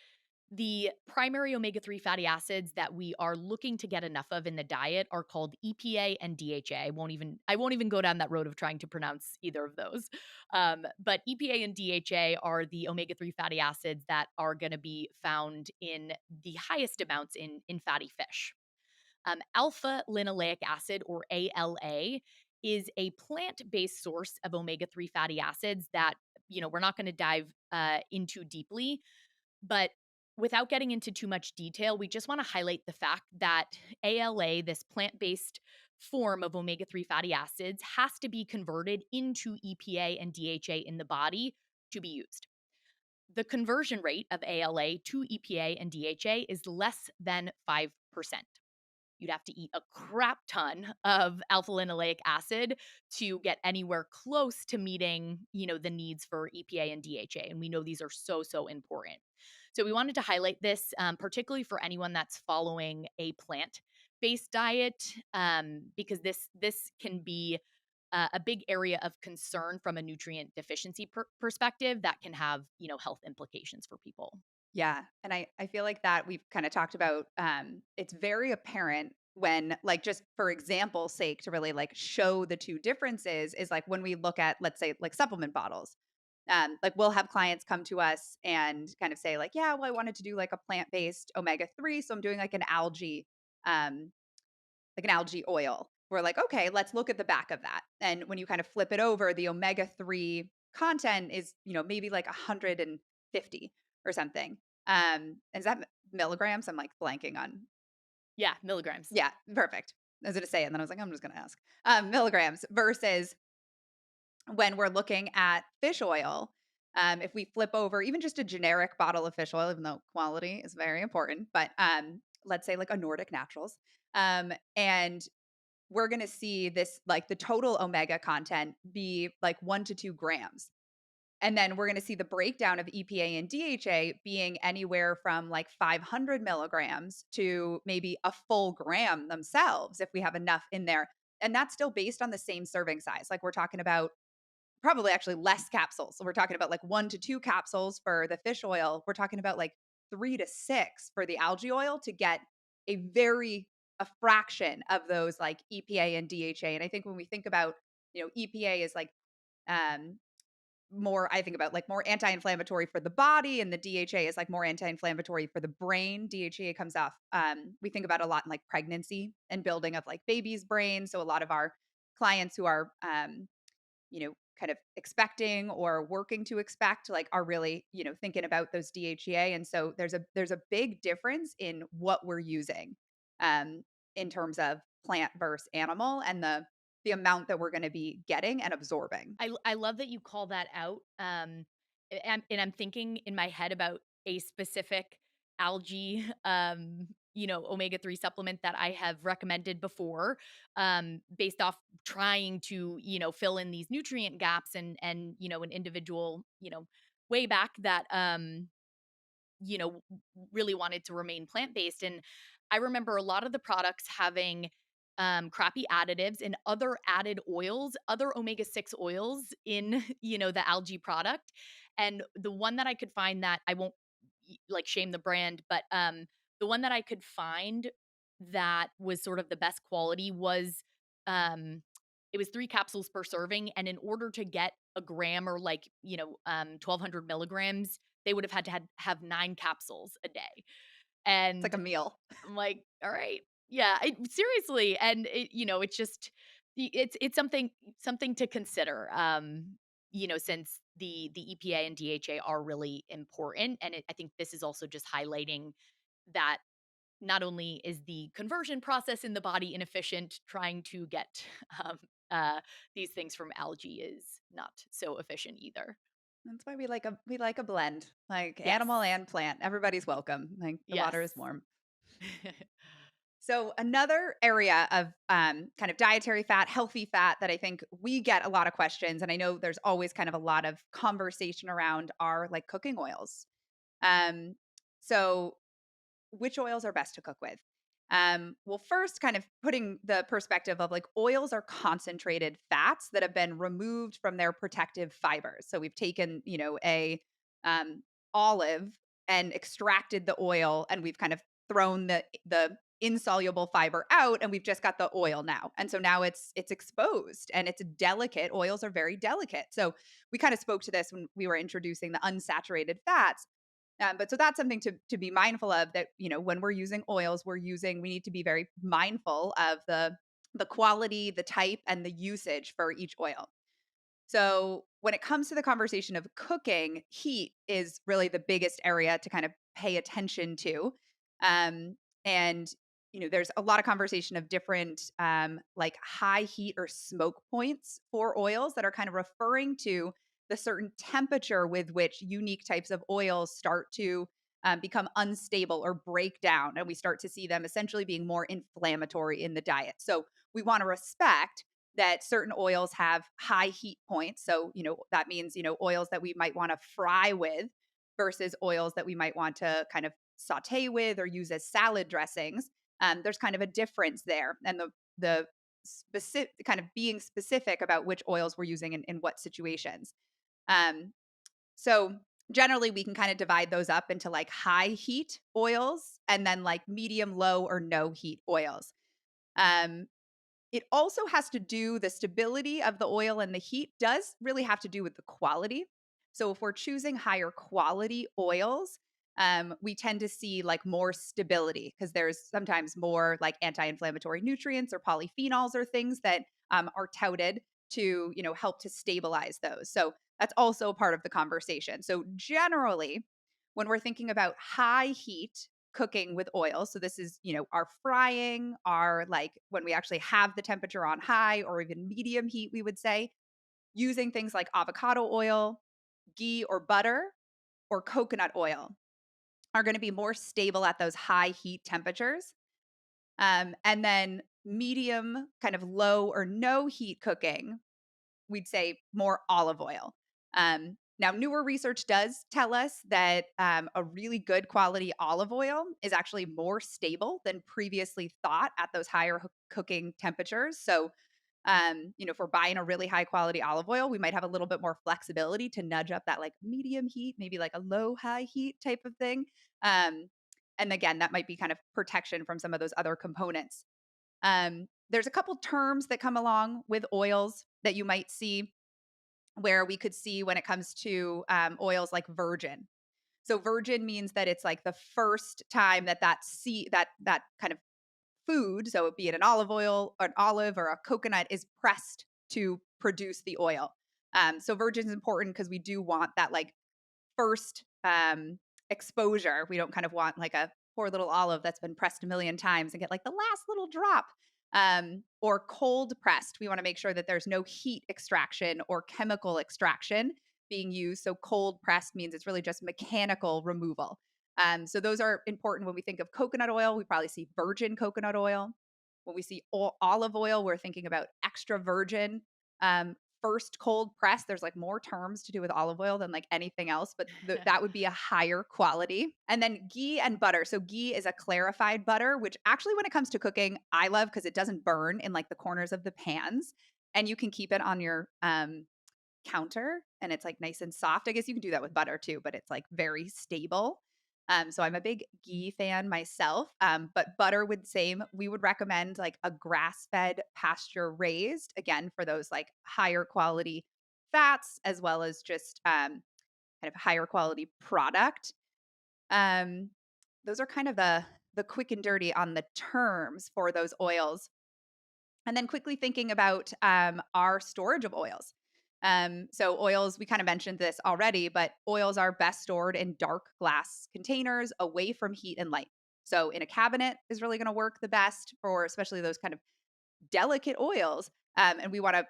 Speaker 1: the primary omega 3 fatty acids that we are looking to get enough of in the diet are called EPA and DHA. I won't even go down that road of trying to pronounce either of those. But EPA and DHA are the omega 3 fatty acids that are going to be found in the highest amounts in fatty fish. Alpha linoleic acid, or ALA, is a plant based source of omega 3 fatty acids that we're not going to dive into deeply, but without getting into too much detail, we just want to highlight the fact that ALA, this plant based form of omega 3 fatty acids, has to be converted into EPA and DHA in the body to be used. The conversion rate of ALA to EPA and DHA is less than 5%. You'd have to eat a crap ton of alpha linoleic acid to get anywhere close to meeting, the needs for EPA and DHA. And we know these are so, so important. So we wanted to highlight this, particularly for anyone that's following a plant-based diet, because this can be a big area of concern from a nutrient deficiency perspective that can have, health implications for people.
Speaker 2: Yeah, and I feel like that we've kinda talked about, it's very apparent when, like, just for example's sake to really, like, show the 2 differences is, like, when we look at, let's say, like, supplement bottles. Like, we'll have clients come to us and kind of say, like, "Yeah, well, I wanted to do, like, a plant-based omega-3, so I'm doing, um, like an algae oil." We're like, "Okay, let's look at the back of that." And when you kind of flip it over, the omega-3 content is, maybe like 150 or something. Is that milligrams? I'm like blanking on.
Speaker 1: Yeah, milligrams.
Speaker 2: Yeah, perfect. I was gonna say it, and then I was like, I'm just gonna ask. Milligrams versus when we're looking at fish oil. If we flip over even just a generic bottle of fish oil, even though quality is very important, but let's say like a Nordic Naturals, and we're going to see this, like, the total omega content be like 1 to 2 grams. And then we're going to see the breakdown of EPA and DHA being anywhere from like 500 milligrams to maybe a full gram themselves if we have enough in there. And that's still based on the same serving size. Like, we're talking about probably actually less capsules. So we're talking about like 1 to 2 capsules for the fish oil. We're talking about like 3 to 6 for the algae oil to get a fraction of those like EPA and DHA. And I think when we think about, EPA is like um more, I think about like more anti-inflammatory for the body, and the DHA is like more anti-inflammatory for the brain. DHA comes off, we think about a lot in like pregnancy and building of like babies' brains. So a lot of our clients who are kind of expecting or working to expect, like, are really, thinking about those DHEA. And so there's a big difference in what we're using, um, in terms of plant versus animal, and the amount that we're going to be getting and absorbing.
Speaker 1: I love that you call that out. And I'm thinking in my head about a specific algae, omega 3 supplement that I have recommended before, based off trying to, fill in these nutrient gaps and an individual, way back that, really wanted to remain plant based. And I remember a lot of the products having crappy additives and other added oils, other omega 6 oils in, the algae product. And the one that I could find that I won't like shame the brand, but the one that I could find that was sort of the best quality was um, it was 3 capsules per serving. And in order to get a gram or like, 1200 milligrams, they would have had to have 9 capsules a day.
Speaker 2: It's like
Speaker 1: And
Speaker 2: a meal.
Speaker 1: I'm like, "All right." Yeah, seriously, and it's just it's something to consider, since the EPA and DHA are really important, and I think this is also just highlighting that not only is the conversion process in the body inefficient, trying to get um, uh, these things from algae is not so efficient either.
Speaker 2: That's why we like a blend, like animal
Speaker 1: Yes.
Speaker 2: and plant. Everybody's welcome. Like the
Speaker 1: Yes.
Speaker 2: water is warm. So another area of kind of dietary fat, healthy fat that I think we get a lot of questions, and I know there's always kind of a lot of conversation around are like cooking oils. Um, so which oils are best to cook with? Well, first, kind of putting the perspective of like oils are concentrated fats that have been removed from their protective fibers. So we've taken, a um, olive and extracted the oil, and we've kind of thrown the insoluble fiber out, and we've just got the oil now. And so now it's exposed and it's delicate. Oils are very delicate. So we kind of spoke to this when we were introducing the unsaturated fats, but so that's something to be mindful of, that, when we're using oils, we need to be very mindful of the quality, the type, and the usage for each oil. So when it comes to the conversation of cooking, heat is really the biggest area to kind of pay attention to. Um, and there's a lot of conversation of different like high heat or smoke points for oils that are kind of referring to the certain temperature with which unique types of oils start to become unstable or break down, and we start to see them essentially being more inflammatory in the diet. So we want to respect that certain oils have high heat points. So, that means, oils that we might want to fry with versus oils that we might want to kind of saute with or use as salad dressings. There's kind of a difference there. And the specific kind of being specific about which oils we're using in what situations. Um, so generally we can kind of divide those up into like high heat oils and then like medium, low, or no heat oils. Um, it also has to do, the stability of the oil and the heat does really have to do with the quality. So if we're choosing higher quality oils, we tend to see like more stability because there's sometimes more like anti-inflammatory nutrients or polyphenols or things that are touted to help to stabilize those. So that's also part of the conversation. So generally, when we're thinking about high heat cooking with oil. So this is, our frying, our like when we actually have the temperature on high or even medium heat, we would say, using things like avocado oil, ghee or butter, or coconut oil are going to be more stable at those high heat temperatures. And then medium, kind of low or no heat cooking, we'd say more olive oil. Now, newer research does tell us that a really good quality olive oil is actually more stable than previously thought at those higher cooking temperatures. So, if we're buying a really high quality olive oil, we might have a little bit more flexibility to nudge up that like medium heat, maybe like a low high heat type of thing. Um, and again, that might be kind of protection from some of those other components. There's a couple terms that come along with oils that you might see, where we could see when it comes to oils like virgin. So virgin means that it's like the first time that kind of food, so be it an olive oil, an olive, or a coconut, is pressed to produce the oil. So virgin is important because we do want that like first exposure. We don't kind of want like a poor little olive that's been pressed a million times and get like the last little drop. Or cold pressed. We want to make sure that there's no heat extraction or chemical extraction being used. So cold pressed means it's really just mechanical removal. So those are important when we think of coconut oil. We probably see virgin coconut oil. When we see olive oil, we're thinking about extra virgin. First cold press, there's like more terms to do with olive oil than like anything else, but that would be a higher quality. And then ghee and butter. So ghee is a clarified butter, which actually when it comes to cooking, I love because it doesn't burn in like the corners of the pans, and you can keep it on your counter and it's like nice and soft. I guess you can do that with butter too, but it's like very stable. So I'm a big ghee fan myself. But butter would same. We would recommend like a grass-fed, pasture-raised, again for those like higher quality fats as well as just kind of higher quality product. Um, those are kind of the quick and dirty on the terms for those oils. And then quickly thinking about our storage of oils. So oils, we kind of mentioned this already, but oils are best stored in dark glass containers away from heat and light. So in a cabinet is really going to work the best for especially those kind of delicate oils. And we want to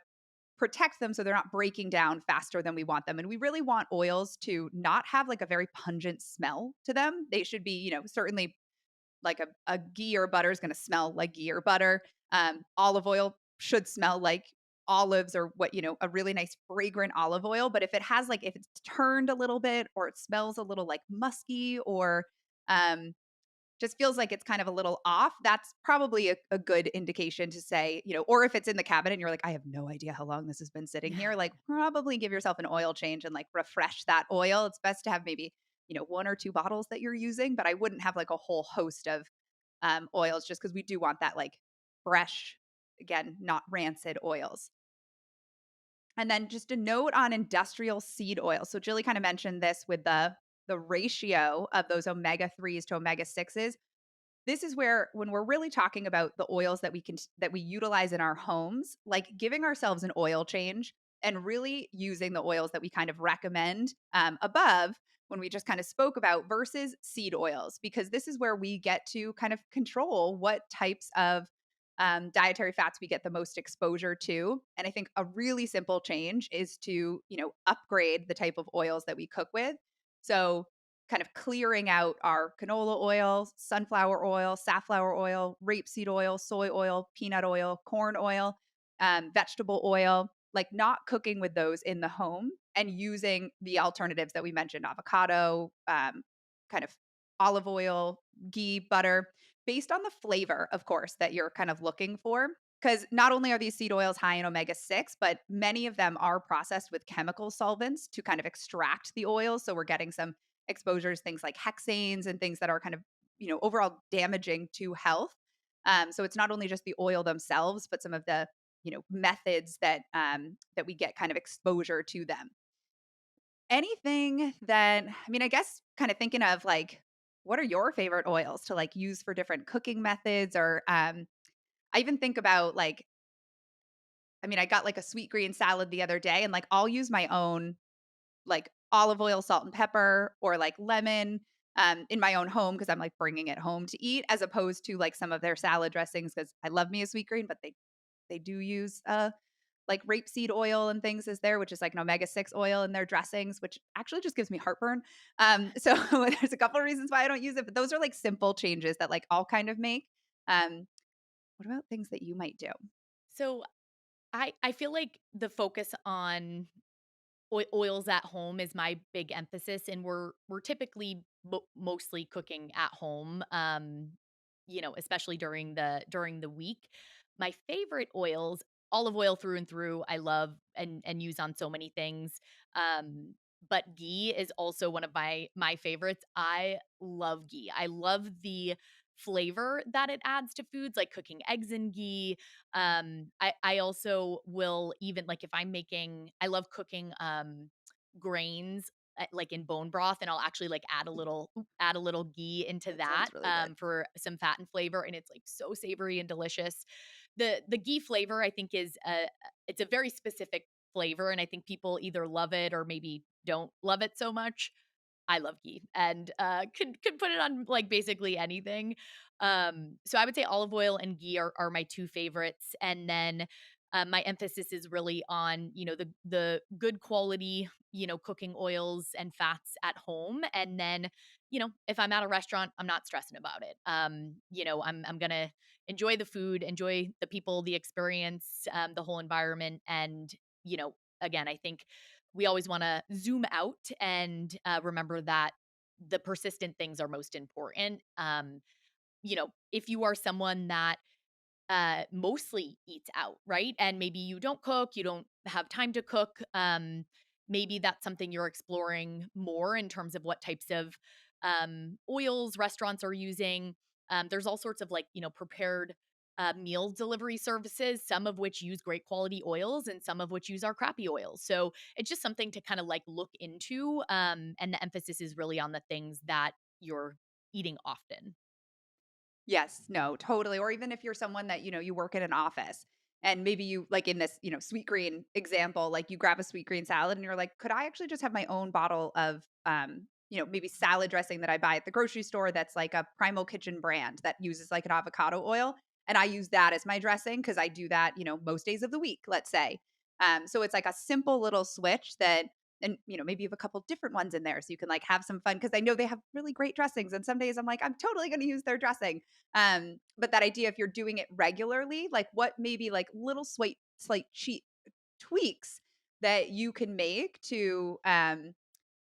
Speaker 2: protect them so they're not breaking down faster than we want them. And we really want oils to not have like a very pungent smell to them. They should be, certainly like a ghee or butter is going to smell like ghee or butter. Olive oil should smell like olives or a really nice fragrant olive oil. But if it's turned a little bit or it smells a little like musky or um, just feels like it's kind of a little off, that's probably a good indication to say, or if it's in the cabinet and you're like, I have no idea how long this has been sitting here, like probably give yourself an oil change and like refresh that oil. It's best to have maybe, one or two bottles that you're using, but I wouldn't have like a whole host of oils just because we do want that like fresh, again, not rancid oils. And then just a note on industrial seed oil. So Jilly kind of mentioned this with the ratio of those omega 3s to omega 6s. This is where when we're really talking about the oils that we utilize in our homes, like giving ourselves an oil change and really using the oils that we kind of recommend above when we just kind of spoke about versus seed oils, because this is where we get to kind of control what types of dietary fats we get the most exposure to. And I think a really simple change is to, upgrade the type of oils that we cook with. So kind of clearing out our canola oil, sunflower oil, safflower oil, rapeseed oil, soy oil, peanut oil, corn oil, vegetable oil, like not cooking with those in the home and using the alternatives that we mentioned avocado, kind of olive oil, ghee, butter, based on the flavor, of course, that you're kind of looking for. Because not only are these seed oils high in omega 6, but many of them are processed with chemical solvents to kind of extract the oils. So we're getting some exposures, things like hexanes and things that are kind of, overall damaging to health. So it's not only just the oil themselves, but some of the, methods that we get kind of exposure to them. Anything that, I mean, I guess kind of thinking of like, what are your favorite oils to like use for different cooking methods? Or I even think about like, I mean, I got like a sweet green salad the other day and like I'll use my own like olive oil, salt and pepper, or like lemon in my own home because I'm like bringing it home to eat, as opposed to like some of their salad dressings because I love me a sweet green, but they do use like rapeseed oil and things is there, which is like an omega 6 oil in their dressings, which actually just gives me heartburn. So there's a couple of reasons why I don't use it, but those are like simple changes that like I'll kind of make. Um, what about things that you might do?
Speaker 1: So I feel like the focus on oils at home is my big emphasis, and we're typically mostly cooking at home, especially during the week. My favorite oils, olive oil through and through, I love and use on so many things. Um, but ghee is also one of my favorites. I love ghee. I love the flavor that it adds to foods, like cooking eggs in ghee. I also will, even like if I'm making, I love cooking grains like in bone broth, and I'll actually like add a little ghee into
Speaker 2: That
Speaker 1: that
Speaker 2: sounds really good.
Speaker 1: for some fat and flavor, and it's like so savory and delicious. The ghee flavor, I think, is it's a very specific flavor, and I think people either love it or maybe don't love it so much. I love ghee and, could put it on, like, basically anything. So I would say olive oil and ghee are my 2 favorites, and then, my emphasis is really on, the good quality, cooking oils and fats at home, and then, if I'm at a restaurant, I'm not stressing about it. I'm gonna enjoy the food, enjoy the people, the experience, the whole environment, and, again, I think we always want to zoom out and remember that the persistent things are most important. If you are someone that mostly eats out, right? And maybe you don't cook, you don't have time to cook. Maybe that's something you're exploring more in terms of what types of oils restaurants are using. There's all sorts of like, prepared meal delivery services, some of which use great quality oils and some of which use our crappy oils. So it's just something to kind of like look into. And the emphasis is really on the things that you're eating often.
Speaker 2: Yes, no, totally. Or even if you're someone that, you work in an office and maybe you like in this, sweet green example, like you grab a sweet green salad and you're like, could I actually just have my own bottle of maybe salad dressing that I buy at the grocery store that's like a Primal Kitchen brand that uses like an avocado oil. And I use that as my dressing because I do that, most days of the week, let's say. So it's like a simple little switch that, and maybe you have a couple different ones in there so you can like have some fun because I know they have really great dressings. And some days I'm like, I'm totally going to use their dressing. But that idea, if you're doing it regularly, like what maybe like little slight cheat tweaks that you can make to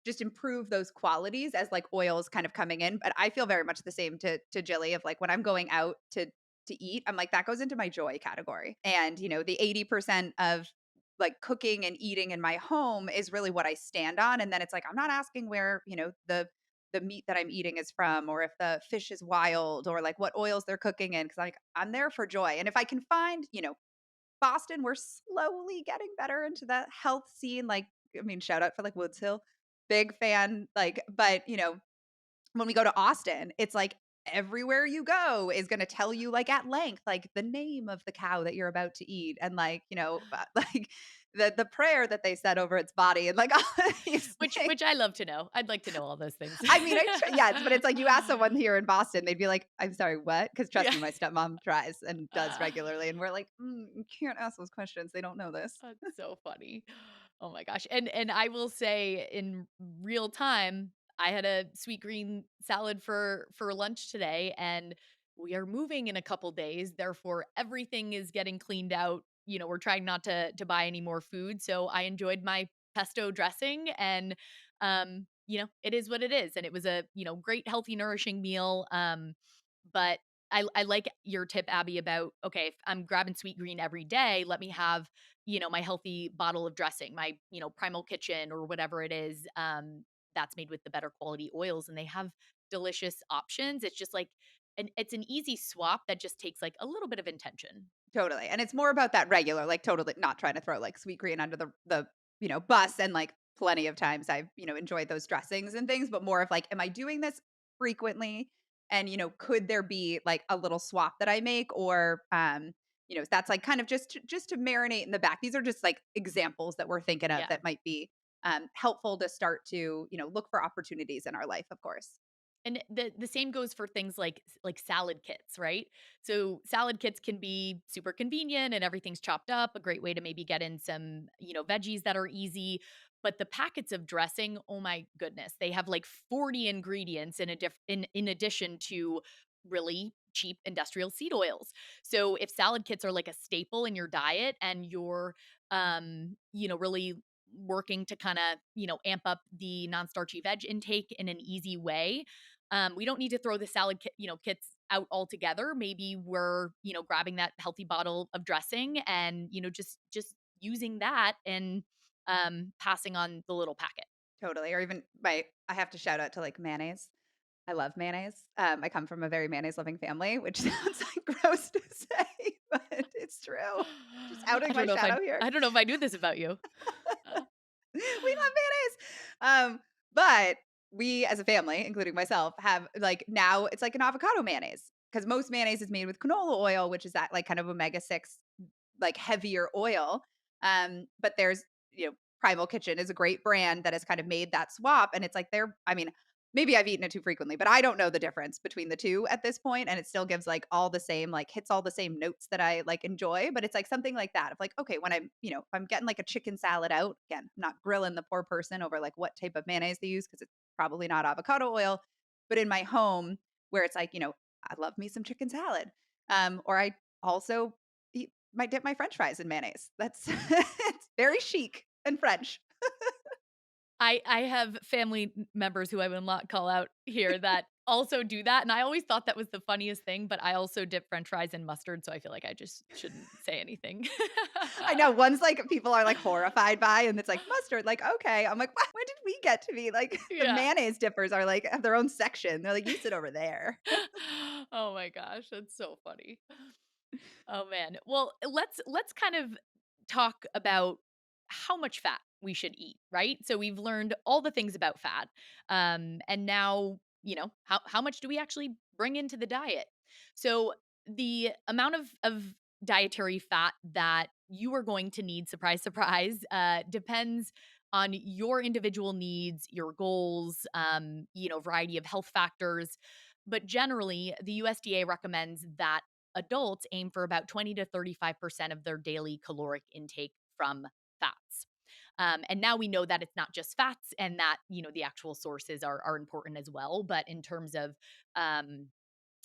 Speaker 2: just improve those qualities as like oils kind of coming in. But I feel very much the same to Jilly of like when I'm going out to eat, I'm like that goes into my joy category. And the 80% of like cooking and eating in my home is really what I stand on. And then it's like I'm not asking where, the meat that I'm eating is from or if the fish is wild or like what oils they're cooking in. Cause like I'm there for joy. And if I can find, Boston, we're slowly getting better into the health scene. Like, I mean, shout out for like Woods Hill, big fan. Like, but when we go to Austin, it's like everywhere you go is going to tell you like at length, like the name of the cow that you're about to eat, and like like the prayer that they said over its body, and like all of these things.
Speaker 1: Which I love to know. I'd like to know all those things.
Speaker 2: I mean, yes, but it's like you ask someone here in Boston, they'd be like, "I'm sorry, what?" Because trust
Speaker 1: Yeah.
Speaker 2: me, my stepmom tries and does regularly, and we're like, You can't ask those questions; they don't know this."
Speaker 1: That's so funny. Oh my gosh. And I will say in real time, I had a sweet green salad for lunch today, and we are moving in a couple days. Therefore, everything is getting cleaned out. We're trying not to buy any more food. So I enjoyed my pesto dressing, and it is what it is. And it was a, great, healthy, nourishing meal. But I like your tip, Abby, about okay, if I'm grabbing sweet green every day, let me have my healthy bottle of dressing, my, Primal Kitchen or whatever it is, that's made with the better quality oils, and they have delicious options. It's just like it's an easy swap that just takes like a little bit of intention.
Speaker 2: Totally, and it's more about that regular, like, totally not trying to throw, like, sweet green under the bus, and, like, plenty of times I've, enjoyed those dressings and things, but more of, like, am I doing this frequently? And, could there be, like, a little swap that I make? Or, that's, like, kind of just to marinate in the back. These are just, like, examples that we're thinking of
Speaker 1: Yeah.
Speaker 2: that might be, helpful to start to, look for opportunities in our life, of course.
Speaker 1: And the same goes for things like salad kits, right? So salad kits can be super convenient and everything's chopped up, a great way to maybe get in some, veggies that are easy. But the packets of dressing, oh my goodness, they have like 40 ingredients in addition to really cheap industrial seed oils. So if salad kits are like a staple in your diet and you're really working to kind of, amp up the non-starchy veg intake in an easy way, we don't need to throw the salad kits out altogether. Maybe we're, grabbing that healthy bottle of dressing and, just using that and passing on the little packet.
Speaker 2: Totally, or even I have to shout out to, like, mayonnaise. I love mayonnaise. I come from a very mayonnaise loving family, which sounds like gross to say, but it's true. Just outing my shadow here.
Speaker 1: I don't know if I knew this about you. Uh,
Speaker 2: We love mayonnaise. But we as a family, including myself, have like now it's like an avocado mayonnaise because most mayonnaise is made with canola oil, which is that like kind of omega-6, like heavier oil. But there's, Primal Kitchen is a great brand that has kind of made that swap. And it's like I mean, maybe I've eaten it too frequently, but I don't know the difference between the two at this point, and it still gives like all the same, like hits all the same notes that I like enjoy. But it's like something like that of like, okay, when I'm, if I'm getting like a chicken salad out, again, I'm not grilling the poor person over like what type of mayonnaise they use because it's probably not avocado oil. But in my home, where it's like, I love me some chicken salad, or I also might dip my French fries in mayonnaise. That's it's very chic and French.
Speaker 1: I have family members who I will not call out here that also do that, and I always thought that was the funniest thing, but I also dip french fries in mustard, so I feel like I just shouldn't say anything.
Speaker 2: I know one's like people are like horrified by, and it's like mustard. Like, okay, I'm like, when did we get to be like the
Speaker 1: Yeah.
Speaker 2: mayonnaise dippers are like have their own section? They're like, you sit over there.
Speaker 1: Oh my gosh, that's so funny. Oh man. Well, let's kind of talk about how much fat we should eat, right? So we've learned all the things about fat. And now, how much do we actually bring into the diet? So the amount of dietary fat that you are going to need, surprise, surprise, depends on your individual needs, your goals, variety of health factors. But generally, the USDA recommends that adults aim for about 20 to 35% of their daily caloric intake from fats. And now we know that it's not just fats and that, the actual sources are important as well. But in terms of, um,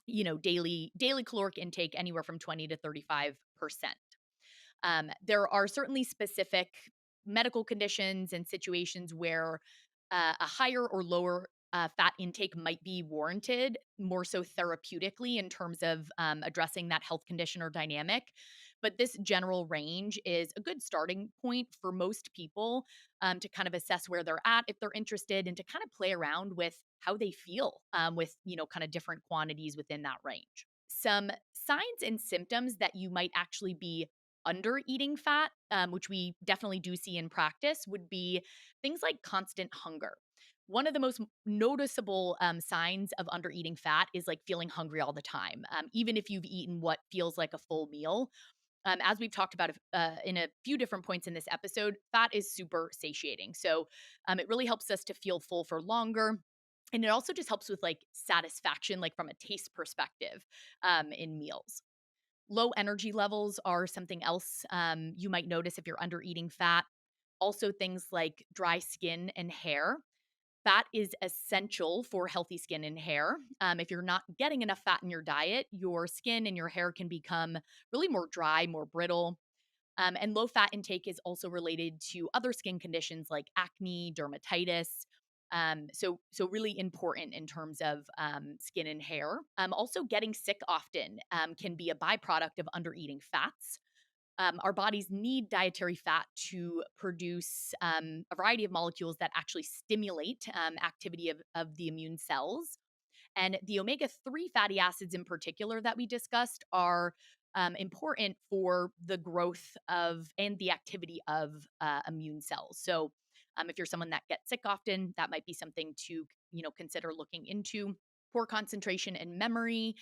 Speaker 1: daily caloric intake, anywhere from 20 to 35%. There are certainly specific medical conditions and situations where a higher or lower fat intake might be warranted, more so therapeutically in terms of addressing that health condition or dynamic. But this general range is a good starting point for most people to kind of assess where they're at if they're interested and to kind of play around with how they feel with, kind of different quantities within that range. Some signs and symptoms that you might actually be under eating fat, which we definitely do see in practice, would be things like constant hunger. One of the most noticeable signs of under eating fat is like feeling hungry all the time, even if you've eaten what feels like a full meal. As we've talked about in a few different points in this episode, fat is super satiating. So it really helps us to feel full for longer. And it also just helps with like satisfaction, like from a taste perspective in meals. Low energy levels are something else you might notice if you're under eating fat. Also, things like dry skin and hair. Fat is essential for healthy skin and hair. If you're not getting enough fat in your diet, your skin and your hair can become really more dry, more brittle. And low fat intake is also related to other skin conditions like acne, dermatitis. So really important in terms of skin and hair. Also, getting sick often can be a byproduct of under eating fats. Our bodies need dietary fat to produce a variety of molecules that actually stimulate activity of the immune cells. And the omega 3 fatty acids, in particular, that we discussed, are important for the growth of and the activity of immune cells. So, if you're someone that gets sick often, that might be something to consider looking into. Poor concentration and memory.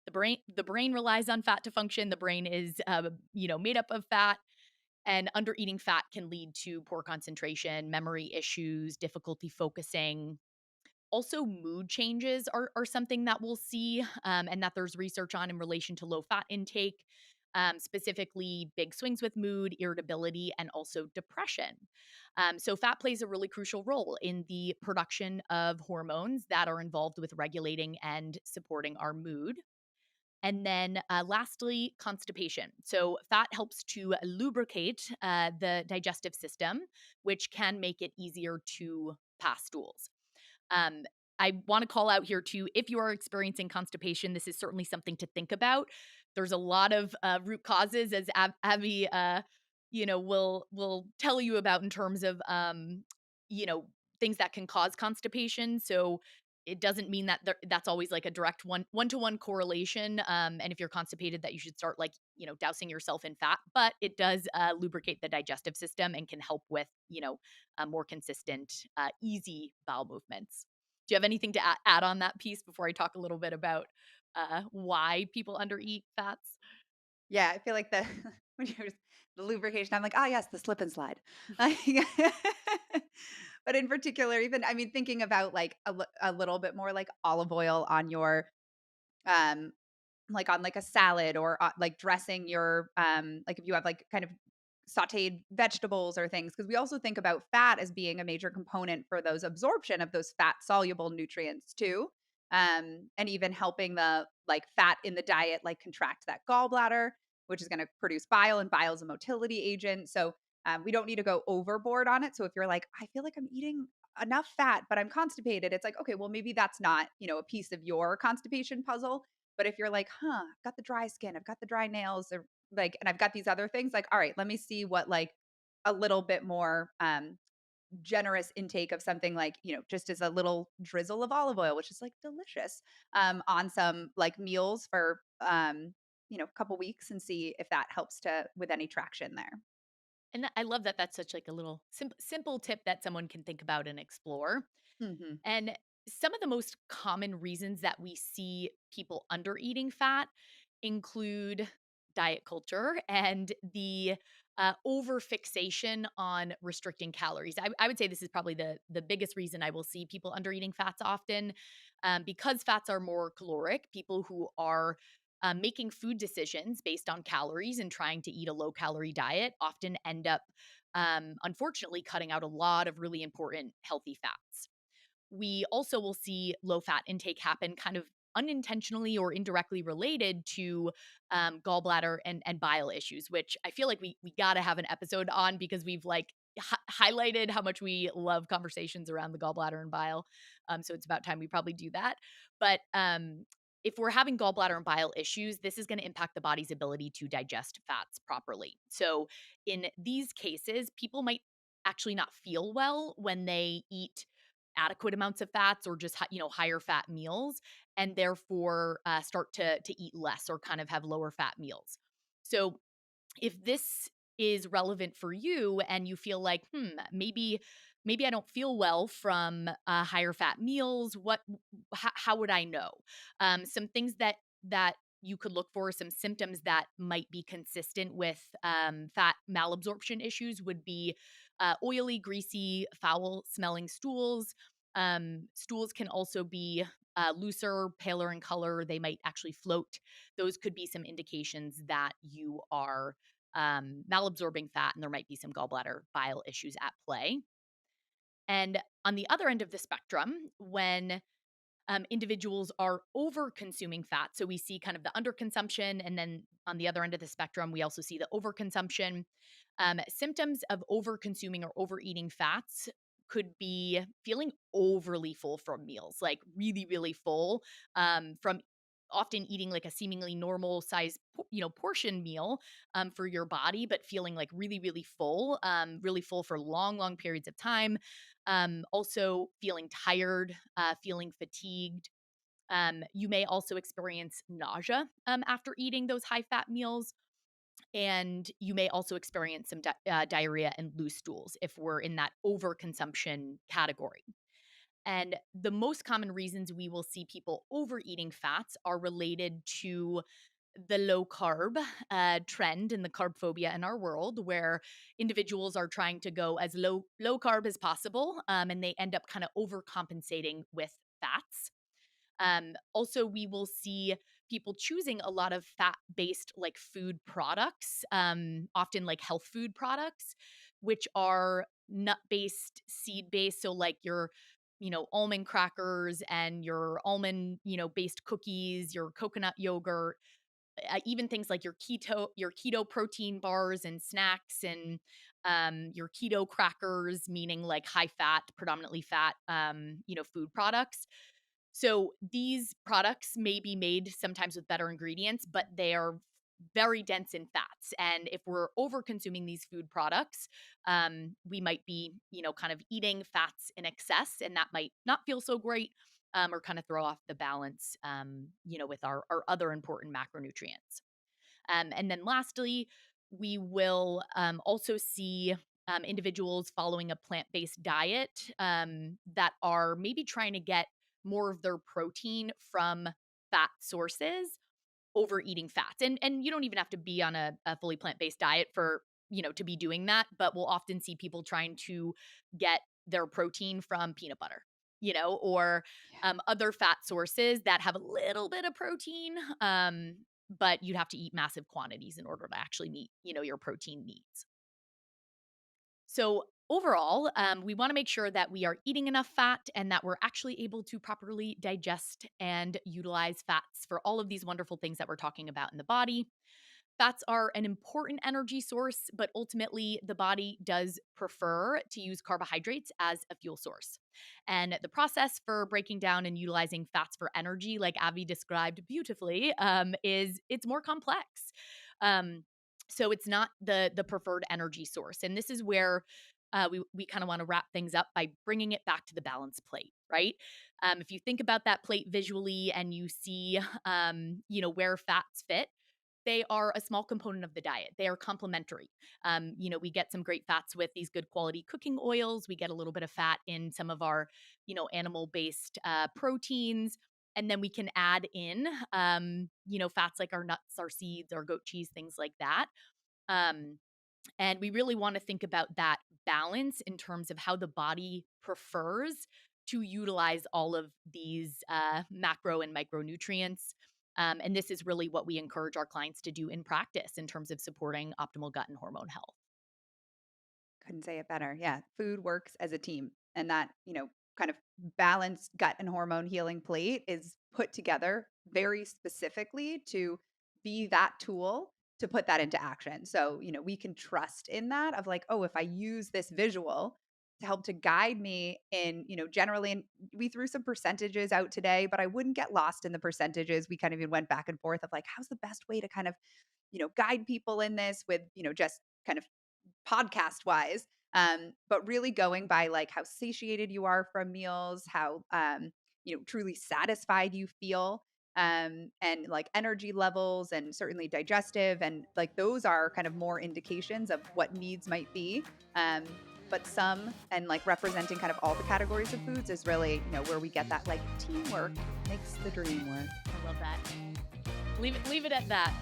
Speaker 1: The brain relies on fat to function. The brain is made up of fat, and under eating fat can lead to poor concentration, memory issues, difficulty focusing. Also, mood changes are something that we'll see and that there's research on in relation to low fat intake, specifically big swings with mood, irritability, and also depression. So, fat plays a really crucial role in the production of hormones that are involved with regulating and supporting our mood. And then lastly, constipation. So, fat helps to lubricate the digestive system, which can make it easier to pass stools. Um, I want to call out here too, if you are experiencing constipation, this is certainly something to think about. There's a lot of root causes, as Abby, will tell you about in terms of, you know, things that can cause constipation. So it doesn't mean that that's always like a direct one to one correlation. And if you're constipated, that you should start like dousing yourself in fat. But it does lubricate the digestive system and can help with more consistent, easy bowel movements. Do you have anything to add on that piece before I talk a little bit about why people undereat fats?
Speaker 2: Yeah, I feel like the when you're the lubrication, I'm like, "Ah, yes, the slip and slide." Like but in particular, even I mean, thinking about, like, a little bit more, like, olive oil on your, um like, on, like, a salad or, like, dressing your, like, if you have, like, kind of sautéed vegetables or things, because we also think about fat as being a major component for those absorption of those fat-soluble nutrients too, and even helping the, like, fat in the diet, like, contract that gallbladder, which is gonna produce bile, and bile is a motility agent, so, we don't need to go overboard on it, so if you're like, "I feel like I'm eating enough fat, but I'm constipated," it's like, okay, well, maybe that's not, a piece of your constipation puzzle, but if you're like, "Huh, I've got the dry skin, I've got the dry nails," or like, and I've got these other things, like, all right, let me see what like a little bit more generous intake of something like, just as a little drizzle of olive oil, which is like delicious, on some like meals for a couple weeks and see if that helps to with any traction there.
Speaker 1: And I love that that's such like a little simple tip that someone can think about and explore.
Speaker 2: Hmm.
Speaker 1: And some of the most common reasons that we see people under eating fat include diet culture and the over fixation on restricting calories. I would say this is probably the biggest reason I will see people under eating fats often, because fats are more caloric. People who are making food decisions based on calories and trying to eat a low calorie diet often end up, unfortunately, cutting out a lot of really important healthy fats. We also will see low fat intake happen kind of unintentionally or indirectly related to gallbladder and bile issues, which I feel like we got to have an episode on because we've like highlighted how much we love conversations around the gallbladder and bile. So it's about time we probably do that. But if we're having gallbladder and bile issues, this is going to impact the body's ability to digest fats properly. So in these cases, people might actually not feel well when they eat adequate amounts of fats or just higher fat meals, and therefore start to eat less or kind of have lower fat meals. So if this is relevant for you and you feel like, maybe I don't feel well from higher fat meals, how would I know? Some things that you could look for, some symptoms that might be consistent with fat malabsorption issues would be oily, greasy, foul smelling stools. Stools can also be looser, paler in color. They might actually float. Those could be some indications that you are malabsorbing fat and there might be some gallbladder bile issues at play. And on the other end of the spectrum, when individuals are over consuming fat. So we see kind of the underconsumption. And then on the other end of the spectrum, we also see the overconsumption. Symptoms of over consuming or overeating fats could be feeling overly full from meals, like really, really full from often eating like a seemingly normal size portion meal for your body, but feeling like really, really full for long, long periods of time. Also feeling tired, feeling fatigued. You may also experience nausea after eating those high fat meals. And you may also experience some diarrhea and loose stools if we're in that overconsumption category. And the most common reasons we will see people overeating fats are related to the low carb trend and the carb phobia in our world, where individuals are trying to go as low carb as possible, and they end up kind of overcompensating with fats. Also, we will see people choosing a lot of fat based like food products, often like health food products, which are nut based, seed based. So, like your almond crackers and your almond based cookies, your coconut yogurt, even things like your keto protein bars and snacks, and your keto crackers, meaning like high fat, predominantly fat food products. So these products may be made sometimes with better ingredients, but they are very dense in fats. And if we're over consuming these food products, we might be, kind of eating fats in excess, and that might not feel so great, or kind of throw off the balance, with our other important macronutrients. And then lastly, we will also see individuals following a plant based diet that are maybe trying to get more of their protein from fat sources, overeating fats. And you don't even have to be on a fully plant based diet for to be doing that, but we'll often see people trying to get their protein from peanut butter, or
Speaker 2: Yeah.
Speaker 1: other fat sources that have a little bit of protein, but you'd have to eat massive quantities in order to actually meet your protein needs. So overall, we want to make sure that we are eating enough fat and that we're actually able to properly digest and utilize fats for all of these wonderful things that we're talking about in the body. Fats are an important energy source, but ultimately the body does prefer to use carbohydrates as a fuel source. And the process for breaking down and utilizing fats for energy, like Avi described beautifully, is it's more complex. Um, so it's not the preferred energy source, and this is where we kind of want to wrap things up by bringing it back to the balance plate, right? If you think about that plate visually and you see, where fats fit, they are a small component of the diet. They are complementary. We get some great fats with these good quality cooking oils. We get a little bit of fat in some of our, animal based proteins. And then we can add in, fats like our nuts, our seeds, our goat cheese, things like that. Um, And we really want to think about that balance in terms of how the body prefers to utilize all of these macro and micronutrients. And this is really what we encourage our clients to do in practice in terms of supporting optimal gut and hormone health.
Speaker 2: Couldn't say it better. Yeah, food works as a team. And that, kind of balanced gut and hormone healing plate is put together very specifically to be that tool to put that into action. So, we can trust in that of like, oh, if I use this visual to help to guide me in, generally, and we threw some percentages out today, but I wouldn't get lost in the percentages. We kind of even went back and forth of like, how's the best way to kind of, guide people in this with, just kind of podcast wise. But really going by like how satiated you are from meals, how truly satisfied you feel, and like energy levels and certainly digestive, and like those are kind of more indications of what needs might be. But some, and like representing kind of all the categories of foods is really, where we get that like teamwork makes the dream work.
Speaker 1: I love that. Leave it at that.